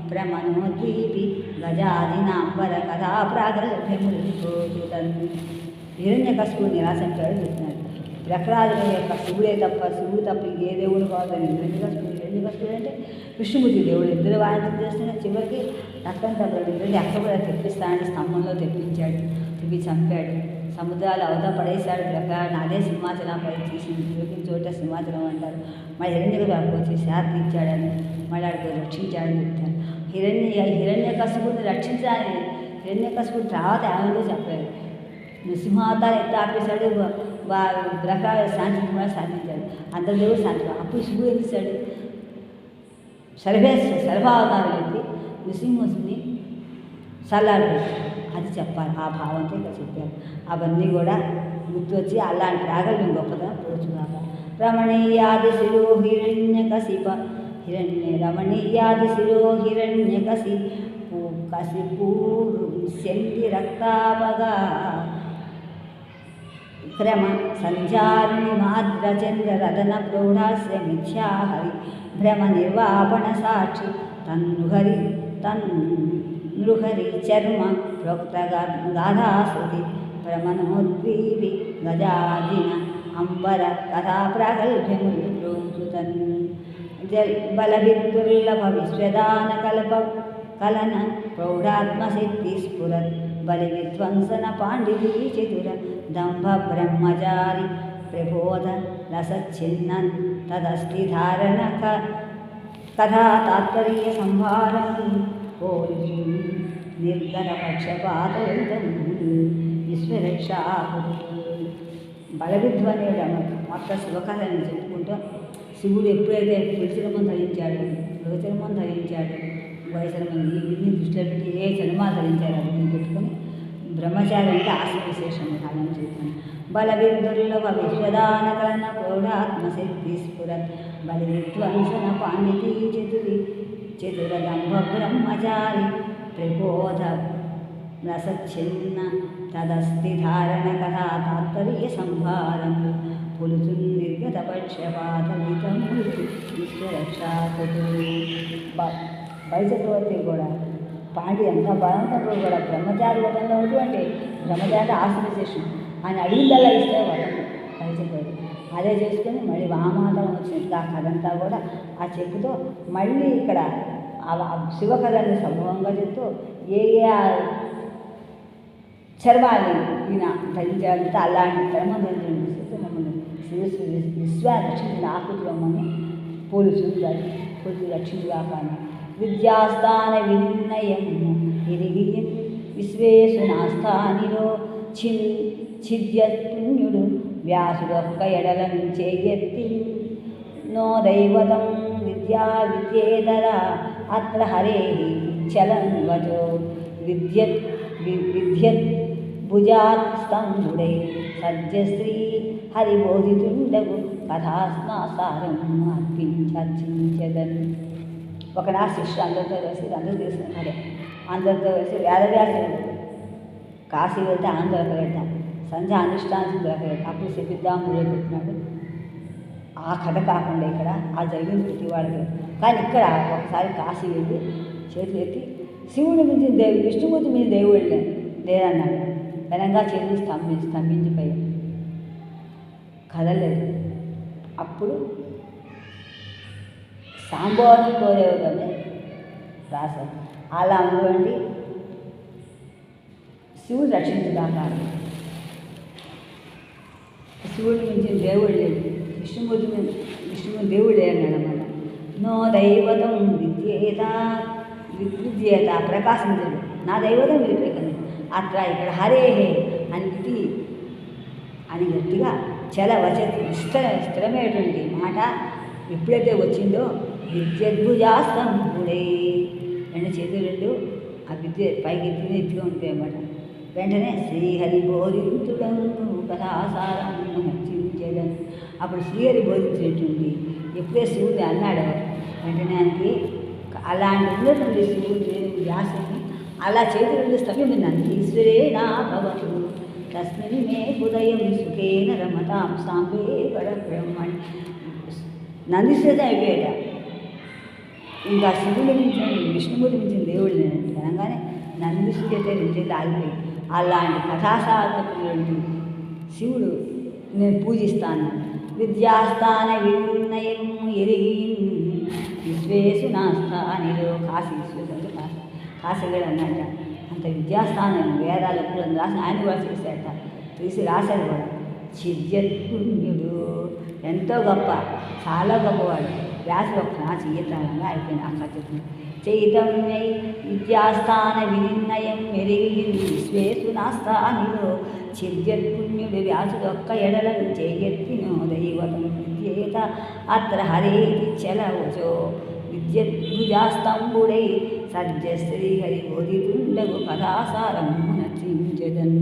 ప్రమణోద్వీపి గజాదినాంబర కథా ప్రాగల్భ్యముతన్. హిరణ్యకశిపుడు నిరాశంటాడు చెప్తున్నాడు. ప్రహ్లాదుని యొక్క శివుడే తప్ప శివుడు తప్ప ఇంకే దేవుడు కాదని హిరణ్యకశిపుడు అంటే విష్ణుమూర్తి దేవుడు ఇద్దరు వాయించి చేస్తున్న చివరికి రక్తం తప్పడు ఇద్దరిని అక్కడ కూడా తెప్పిస్తానని స్తంభంలో తెప్పించాడు, తెప్పి చంపాడు, సముద్రాలు అవత పడేశాడు. ప్రహ్లాదుని అదే సింహాచలం పై తీసింది, దొరికిన చోట సింహాచలం అంటారు. మళ్ళీ హిరణ్యకశిపుడు వచ్చి శాంతి ఇచ్చాడని మళ్ళీ అక్కడికి రక్షించాడని చెప్తారు. హిరణ్యకశిపుడిని రక్షించాలని హిరణ్యకశిపుడు తర్వాత ఏమంటూ చెప్పారు. నృసింహావతారం ఎట్లా ఆపేశాడు, ప్రహ్లాదు శాంతి కూడా శాంతించాడు, అందరి దేవుడు శాంతి. అప్పుడు శివుడు ఏం చేశాడు, సర్వావతారం ఎత్తి నృసింహుని చల్లారిపోయాడు. అది చెప్పాలి, ఆ భావంతో ఇక్కడ చెప్పారు. అవన్నీ కూడా గుర్తొచ్చి అలాంటి ప్రాగల్భ్యం గొప్పతనం పోచుగాక. రమణీయాది శిరో హిరణ్యకశిప రమణీయాది శిరో హిరణ్యకశి కశిపూర్స్యంతి రక్తాపగా క్రమ సంచారిణి మాద్రచంద్ర రదన ప్రౌఢాస్య మిథ్యాహరి భ్రమ నిర్వాపణ సాక్షి తన్నుహరి చర్మ ప్రోక్త గాథాశ్రుతి ప్రమణోద్వీపి గజాదిన అంబర కథా ప్రాగల్భ్యముతన్ బలవిద్దుర్లభ విశ్వదాన కలన ప్రౌఢాత్మశక్తి స్ఫురత్ బలి విధ్వంసన పాండితీ చతుర దంభ బ్రహ్మచారి ప్రబోధ రసచ్ఛిన్నన్ తదస్తి ధారణ కథా తాత్పర్య సంభారం పోలి నిర్గర పక్షపాతం విశ్వరక్షాకు. బలవిధ్వనేడు మొత్తం శివకథని చెప్పుకుంటూ శివుడు ఎప్పుడైతే పురుషులమం ధరించాడు, లోచనమం ధరించాడు, వయసరమం ఇవన్నీ దృష్టిలో పెట్టి ఏ చర్మా ధరించాడు అవన్నీ పెట్టుకొని బ్రహ్మచారి అంటే ఆశ్ర విశేషం కాదని చెప్తాను. బలవిద్దుర్లభ విశ్వదాన కలన ప్రౌఢాత్మశక్తి స్ఫురత్ బలి విధ్వంసన పాండితీ చతురదంభ బ్రహ్మచారి ప్రబోధ రసచ్ఛిన్న తదస్తి ధారణ కథా తాత్పర్య సంభారం పులుసు నిర్గత పక్షపాతం విశ్వరక్షాకు. బలిచక్రవర్తి కూడా పాండి ఎంత బలవంతుడు కూడా బ్రహ్మచారి వదంలో అంటే బ్రహ్మచారి ఆశ్రయశేషం ఆయన అడిగిందల్లా ఇస్తే వదం బలిచక్రవర్తి అదే చేసుకొని మళ్ళీ వామాతం వచ్చినట్టు ఆ కథంతా కూడా ఆ చెప్పుతో మళ్ళీ ఇక్కడ శివకథని సమూహంగా చెప్తూ ఏ చర్మాన్ని ఈయన ధరించాలంటే అలాంటి చర్మం ధరించడం మమ్మల్ని విశ్వరక్షించిన ఆకృతిలో మమ్మల్ని పోలీసులు రక్షించుగాకాను. విద్యాస్థాన వినిర్ణయం ఇరిగి విశ్వేశు నాస్థానిలో ఛిద్యపుణ్యుడు వ్యాసుడొక్క ఎడలను చేయెత్తి నో దైవతం విద్యేతర అత్ర హరే చలం వచో విద్యత్ భుజాత్ స్తంభుడై సజ్జశ్రీ హరిబోధితుండగు కథాస్నాసారం అర్పించదన్. ఒకనా శిష్యుడు అందరితో కలిసి అందరూ తీసుకున్నాడు. అందరితో కలిసి వేదవ్యాసుడు కాశీ వెళ్తే ఆంధ్ర వెళ్తాం, సంధ్య అనుష్ఠానం దొరకలేదు. అప్పుడు చెప్పిద్దాం మొదలుపెట్టినాడు. ఆ కథ కాకుండా ఇక్కడ ఆ జరిగిన ప్రతి వాడికి. కానీ ఇక్కడ ఒకసారి కాశీ వెళ్ళి చేతులు ఎత్తి శివుడి మించిన దేవుడు విష్ణుమూర్తి మీద దేవుడు లేదన్నాడు. బలంగా చేతులు స్తంభించిపోయాయి, కదలేదు. అప్పుడు సాంబోని కోరేవని రాశారు. అలా అనుకోండి, శివుడు రక్షించదాకా. శివుడిని మించిన దేవుడు లేదు, విష్ణుమూర్తి దేవుడు లేదన్నాడు అన్నమాట. నో దైవతం విద్యేత ప్రకాశించడు, నా దైవతం ఇది ప్రకాశం. అట్లా ఇక్కడ హరే అని ఇది అని గట్టిగా చాలా స్థిరమైనటువంటి మాట ఎప్పుడైతే వచ్చిందో విద్యుద్భుజాస్తంభుడై, రెండు చేతులు ఆ విద్య పైకి ఎత్తుగా ఉంటాయి అన్నమాట. వెంటనే శ్రీహరి బోధించుడను కథాసారం నచ్చించడం. అప్పుడు శ్రీహరి బోధించినటువంటి ఎప్పుడే శివుడు అన్నాడో వెంటనే ఆయనకి అలాంటి ఉన్నటువంటి శివుడు వ్యాసుని అలా చేతులు స్తమిన్నాను. ఈశ్వరే నా భవతు తస్మిన్ మే హృదయం సుఖేన రమతాం సాంబే పరబ్రహ్మణి. నందీశ్వర అయిపోయాట. ఇంకా శివుడు మించిన విష్ణుమూర్తి మించిన దేవుడు లేనండి అనగానే నందీశ్వరుడు అయితే నుంచి ఆగిపోయి అలాంటి కథాసాధకుడు శివుడు నేను పూజిస్తాను. విద్యాస్థాన వినయం ఎరిగి విశ్వేశు నాస్థానిలో కాశీ విశ్వేశ్వరుడు కాశీగడు అన్నట్ట. అంత విద్యాస్థానం వేదాలు పూలను రాసి ఆయన కూడా చేశాట, తీసి రాశాడు కూడా. చిద్యత్పుణ్యుడు ఎంతో గొప్ప, చాలా గొప్పవాడు. వ్యాసుడు ఒక్క చెయ్యతానంగా అయిపోయింది. అక్కడ చెప్పింది చైతన్యై విద్యాస్థాన వినిర్ణయం మెరిగి విశ్వేశు నాస్థానిలో చిద్యత్పుణ్యుడు వ్యాసుడు ఒక్క ఎడలను చేయెత్తినో దైవతం విద్యేత అత్ర హరేతి చలవచో విద్యుద్భుజాస్తంభుడై సజ్జ శ్రీహరి బోధితుండగు కథాసారం నచించదన్.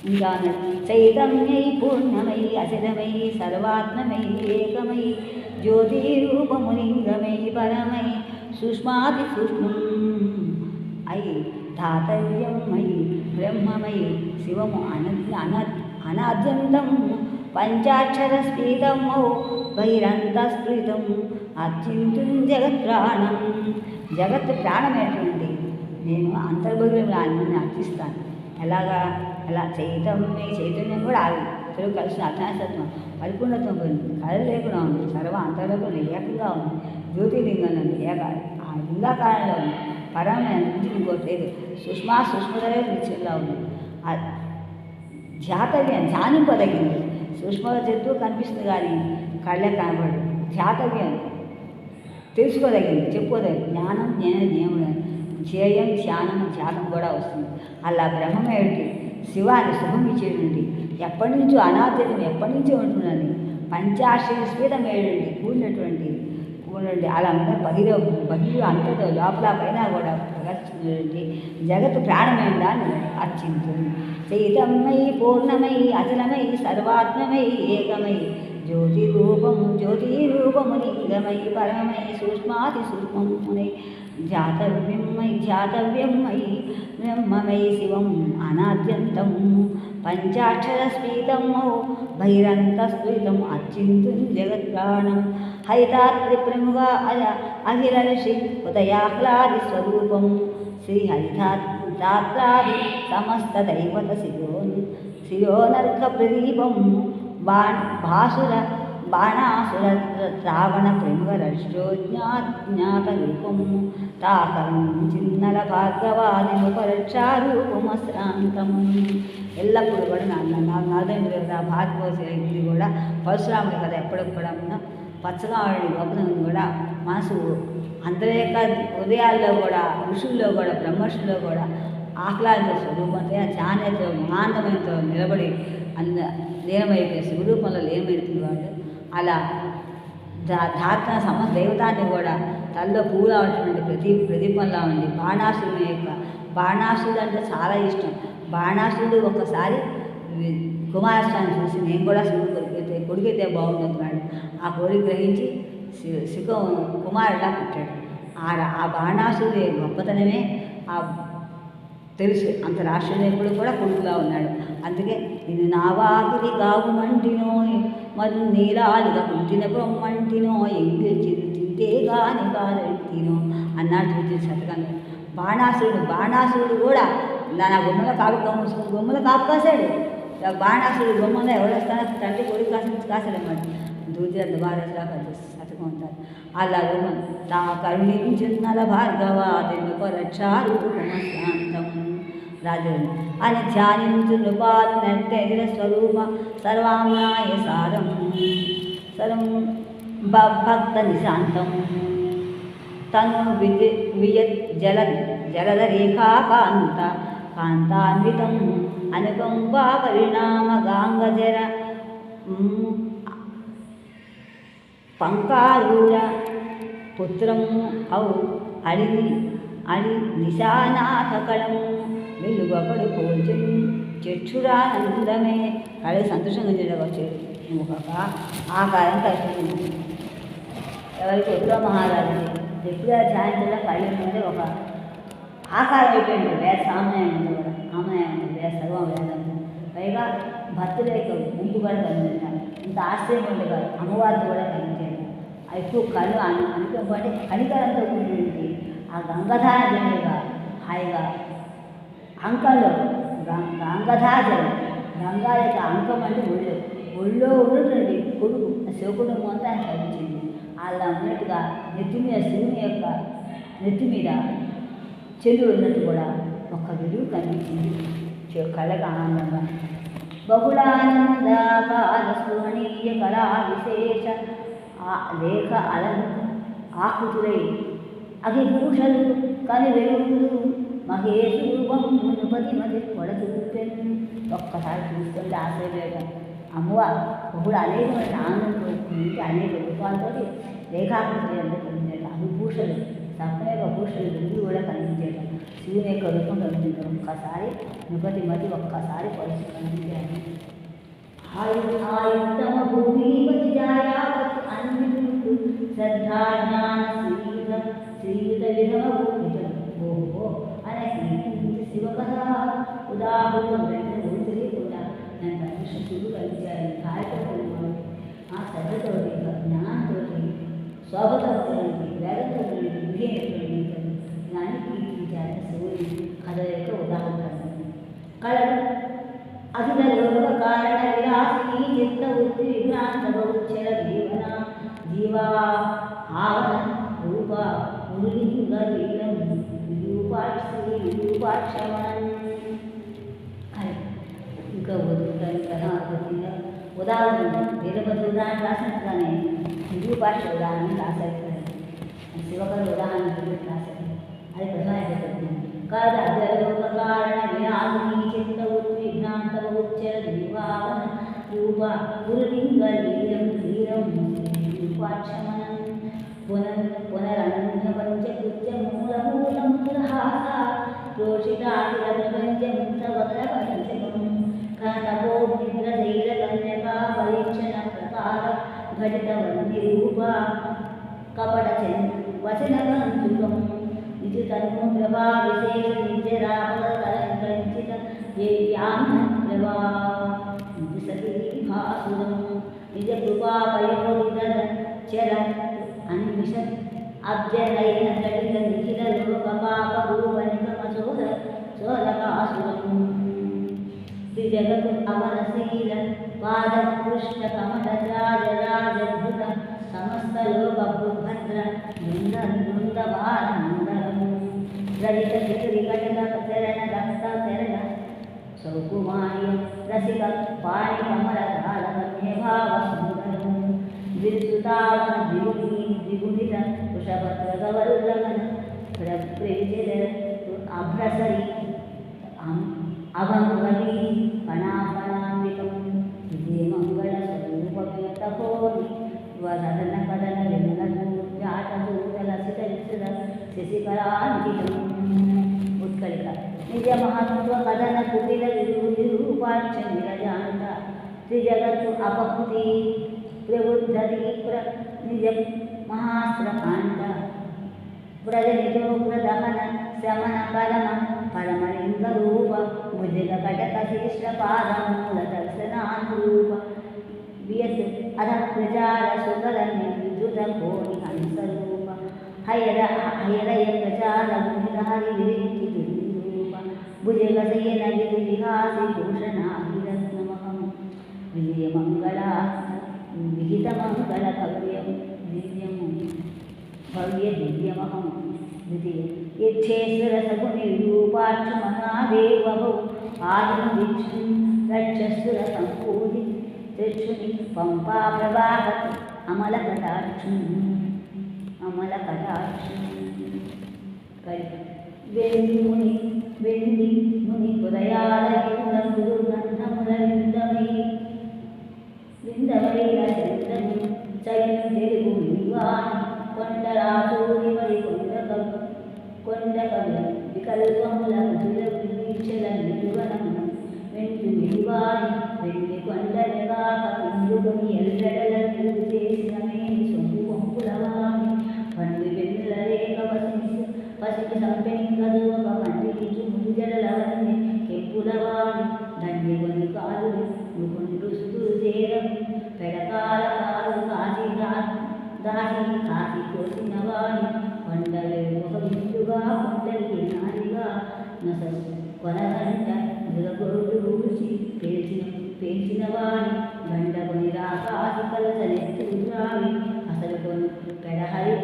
ఇంకా చైతన్యై పూర్ణమై అచలమై సర్వాత్మమై ఏకమై జ్యోతిరూపములింగమై పరమై సూక్ష్మాది సూక్ష్మం అయి ధాతవ్యమై బ్రహ్మమై శివము అనాద్యంతం పంచాక్షర స్ఫీతమౌ బహిరంతస్ఫృతం అత్యంతం జగత్ప్రాణం. జగత్ ప్రాణమైనటువంటి నేను అంతర్బహిరంగా అన్నీ అర్చిస్తాను. ఎలాగా అలా చైతన్యం కూడా ఆగి తెలుగు కలిసిన అజ్ఞానతత్వం పరిపూర్ణత్వం పోయింది. కళలు లేకుండా ఉంది, సర్వ అంతర్లోకంలో ఏకంగా ఉంది. జ్యోతిర్లింగంలో ఉంది, ఆ లింగాకారంలో ఉంది. పరమైన నుంచి ఇంకోటి లేదు. సూక్ష్మతలే నిత్యంగా ఉంది. ధ్యానింపదగింది. సూక్ష్మగా చెట్టు కనిపిస్తుంది కానీ కళ్ళే కనబడు. ధ్యాతవ్యం తెలుసుకోదగింది, చెప్పుకోదగింది. జ్ఞానం జ్ఞేయముడు ధ్యేయం ధ్యానం ధ్యానం కూడా వస్తుంది. అలా బ్రహ్మమేమిటి శివాన్ని శుభం ఇచ్చేటువంటి ఎప్పటి నుంచో అనాద్యం ఎప్పటి నుంచో ఉంటుందని పంచాశ్రీ స్ఫీతమేటువంటి కూడినటువంటి అలా ఉన్న బహిరు అంతతో లోపల పైన కూడా ప్రదర్శించినటువంటి జగత్తు ప్రాణమైందా అని అర్చించింది. చైతన్యమై పూర్ణమై అచలమై సర్వాత్మమై ఏకమై జ్యోతిరూపము లింగమై పరమై సూక్ష్మాతి సూక్ష్మమునై ధ్యాతవ్యమై బ్రహ్మమై శివం అనాద్యంతం పంచాక్షర స్ఫీతమౌ బహిరంతస్ఫురితం అచ్చింతుం జగత్ప్రాణం హరితాత్రి ప్రముఖ అఖిల ఋషి ఉదయాహ్లాది స్వరూపం శ్రీ హరితాత్రాది సమస్త దైవత శిరోనర్క ప్రదీపం బాణాసుర శ్రావణ ప్రముఖరక్షోజ్ఞాత రూపము తాకరం చిన్నల భార్గవాది ఉపరక్షారూపమశ్రాంతం. ఎల్లప్పుడూ కూడా నాదేంద్ర భార్గవ ఇది కూడా పరశురాముడి కథ ఎప్పటికి కూడా పచ్చగా గొప్పదం కూడా మనసు అందరి యొక్క హృదయాల్లో కూడా ఋషుల్లో కూడా బ్రహ్మర్షుల్లో కూడా ఆహ్లాద స్వరూపంతో ధ్యానంతో ఆనందమైనతో నిలబడి లీనమైపోయి స్వరూపంలో లీనమైపోయిన వాడు. అలా ధారణ సమస్త దైవతాన్ని కూడా తనలో పువ్వులా ఉన్నటువంటి ప్రదీపంలా ఉండి బాణాసురుని యొక్క బాణాసురుడు అంటే చాలా ఇష్టం. బాణాసురుడు ఒకసారి కుమారస్వామిని చూసి నేను కూడా శివుడు కొడుకైతే బాగుంటున్నాడు. ఆ కోరిక గ్రహించి శిఖం కుమారుడా పుట్టాడు. ఆ బాణాసురుడి గొప్పతనమే తెలుసు. అంత రాష్ట్రదేవుడు కూడా కొడుకులా ఉన్నాడు. అందుకే ఇది నావాకిరి గావు మంటినో మరి నీలాలిగా కుంటిన బ్రహ్మంటినో ఎంగిల్ తింటే గాని కాదెత్తినో అన్నాడు శతకంగా. బాణాసురుడు కూడా నా గుమ్మలో కాపు గుమ్మలో కాపు కాశాడు. బాణాసుడు గుమ్మలో ఎవడొస్తానో తండ్రి కొడుకు కాశాడన్నమాట. దూతిరంత భారతలా సతకం ఉంటారు. అలా గుమ్మం తా కరుణించున్నల భార్గవాదిని పరక్షారూపమశాంతం రాజు అని ధ్యానించు నృపాలు నట్టెదిర స్వరూప సర్వామ్నాయ సారం సర్వం భక్త నిశాంతం తను వియత్ జలదరేఖా కాంతాన్వితం అనుకంపా పరిణామ గాంగజర పంకారూఢ పుత్రం అడి నిశానాథకళం వెలుగొకడు పోల్చి చక్షురానందమే కళ సంతోషంగా జరగవచ్చు. ఇంకొక ఆకారం కలుగుతుంది. ఎవరికి ఎప్పుడో మహారాజు ఎప్పుడో ధ్యానించలో కళ్ళు ముందే ఒక ఆకారం అయిపోయింది. వేద సామన్యం ఉంది కూడా, ఆమన్యం ఉంది, వేద సర్వం వేదం. పైగా భక్తుల యొక్క గుంపు కూడా కలిగించాలి. ఇంత ఆశ్చర్యం ఉండే కాదు, అమ్మవారితో కూడా కలిగించాలి. ఎక్కువ కళ్ళు అనుకోబట్టి కనికరంతో కూడినటువంటి ఆ గంగధార జనులుగా హాయిగా అంకంలో గంగధాజలు గంగా యొక్క అంకం అంటే ఒళ్ళో ఉన్నటువంటి కొడుకు శివకుడు మొత్తం కలిగించింది. అలా ఉన్నట్టుగా నెత్తి మీద శివుని యొక్క నెత్తి మీద చెల్లు ఉన్నట్టు కూడా ఒక్క వెలుగు కనిపించింది. కళగా ఆనందంగా బహుళానందాకార స్పృహణీయ కళా విశేష లేఖ ఆకృతులై అగిభూషలు కని వెలుగులు మహేశూపం మునుపతి మది పొడచూపెను. ఒక్కసారి చూస్తుంటే ఆశ్చర్యపేట అమ్మవారు బహుళ అనేకమైన ఆనందంతో అనేక రూపాలతో రేఖాకృతులు అంటే కనిపించేట అభిభూషలు సప్నేక భూషలు వెలుగులు కూడా కనిపించేట శివుని యొక్క రూపం కనిపించడం. ఒక్కసారి మునుపతి మది ఒక్కసారి పొడచు కనిపించారు. ఆయుత్తమ భూమిపతి జాయావత్ అన్వితుడు శ్రద్ధాజ్ఞాన శ్రీయుత విధమభూమితం ఓహో అనే శివకథ ఉదాహరణ తెలియకుండా నన్ను అదృష్టుడు కలిగారు. కార్యక్రమం ఆ శ్రద్ధతో జ్ఞానంతో శోభతో వేదంతో విధేయటువంటి జ్ఞాని కీర్తించారు. శివుని కథ యొక్క ఉదాహరణ కళలు అఖిల లోక కారణ విలాసి చిత్త వృత్తి విభ్రాంత బహుచర జీవన జీవా ఆవన రూప ఉరులింగ వీరం విరూపాక్షమణం. ఇంకా ఉదాహరణ వీరభద్ర ఉదాహరణ రాసినట్టుగానే విరూపాక్ష ఉదాహరణ రాశారు. శివకథ ఉదాహరణ రాశారు. అది ప్రధాన కారణ వినాశిని చిత్తవృత్తి విభ్రాంత బహుచర జీవావన రూప గురులింగ వీరం వీరం రూపాక్షమణం పునరనంద పంచకృత్య మూలమూలముహాస రోషితాఖిల ప్రపంచ ముక్తవక్ర పంచకం కనతపో నిద్రశైల కన్యకా పరీక్షణ ప్రకార ఘటిత వంది రూప కపట వచన కంచుకం ఇది తన్ను ప్రభా విశేష నిత్యరాపదంచిత ప్రభా సతీ భాసురం నిజ కృపాపయోగిత చర అన్విష అబ్జనైన దళిత నిఖిల లోక పాప రూపనికమశోరకాసురం శ్రీజగతు అవనశీల పాద కృష్ణ కమటరాజరాజభృత సమస్త లోకభద్ర బృందవానందరం రజిత చిత్రికటక చరణ రక్త చరణ సౌకుమార్యం రసిక పాణి కమలధారమ్యభావ సుందరం విరుసుతావన ద్విగుణిత వృషభద్రగవల్లగన అభ్రసరి అభంగవీ పణాపణాంబికం విజయ మంగళ స్వరూపతపోని వదన కదన విమలూజాటూతలసిత విసుర శశికరాంకితం ఉత్కళిక నిజ మహత్వ కథన కుటిల విరూపాక్ష నిరజాంత త్రిజగత్తు అపహృతి ప్రబుద్ధతి నిజ మహాస్త్రకాంత వ్రజనిజోగ్రదహన శమన పరమ పరమలింగ రూప భుజగ కటక శిష్ట పాదమూల దర్శనానురూప వియత్ అధ ప్రచార సుకర నిర్విద్యుత కోటి హంసరూప హయరయ ప్రచార హరి విరించి రూప భుజగశయన గిరిహాసి భూషణాభిరత్నమహం విజయమంగళాస్త విహితమంగళ భవ్యం దివ్యము భవ్య దివ్యమహం ద్వితీయ యచ్ఛేశ్వర సగునిరూపాక్ష మహాదేవభౌ ఆదిం దిక్షు రక్షస్సుర సంపూజి చక్షుని పంపా ప్రభాకర్ అమల కటాక్షం వెండి ముని హృదయాల గంధముల విందమైన చంద్రము చైన తెలుగు వివాని కొండరాసూరి మరి కొండకవి వికల్పముల వీక్షల నిర్వనము వెండి వివాని వెండి కొండలగా పిండుకొని ఎల్లడల నిలుగు చేసిన మేని సొంపు వంపులవాని పండు వెన్నుల రేఖ పసికి సంపెంగదు ఒక పండికి ముంజడలవన్నీ కెంపులవాని దండి కొని కాలు నుకుండుస్తూ చేరం పెడకాల కాలు కాసి దాసి కాసి కోసిన వాణి కొండలు ఒక విందుగా కొండలికి నారిగా నసలు కొనగంట ములగొరుడు ఊసి పేల్చిన వాణి గంట కొని రాకాసి కలసనెత్తురావి అసలు కొని పెడహరి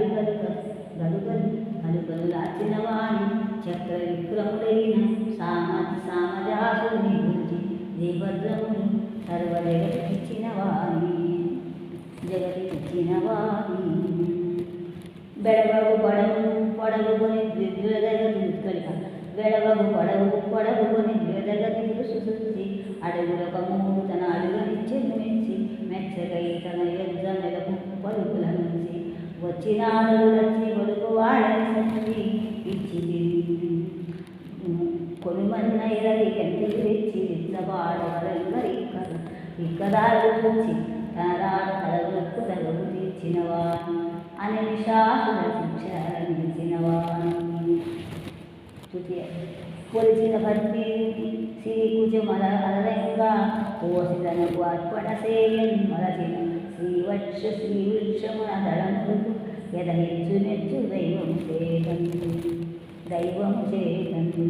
గలుగలు లాచిన వాణి చక్ర విక్రముడైన సామజాసుని గురించి దేవద్రముని సర్వ జగతికిచ్చిన వాణి బెడవగు పొడవుకొని ద్విద్వదగతి ఉత్కలిక బెడవగు పొడవుకొని ద్విదగతి సుశుద్ధి అడుగులకు మూడు తన అడుగునిచ్చి మెచ్చి మెచ్చగై తన యొద్ద నెలకు పలుకుల నుంచి వచ్చినాడు లక్ష్మి కొడుకు వాడని సచ్చి ఇచ్చి కొనుమన్న ఇరది గంటలు తెచ్చి ఇక్కదారు వచ్చి తనరాడు తలలకు తలవు తీర్చినవాడు అని నిశాసుల శిక్ష నిలిచినవాడు కొలిచిన భక్తి శ్రీకుజమల అలరంగా కోసిదనకు అర్పణ సేయని మలచిన శ్రీవృక్షమున దళములకు ఎదహెచ్చు నెచ్చు దైవము చేతందు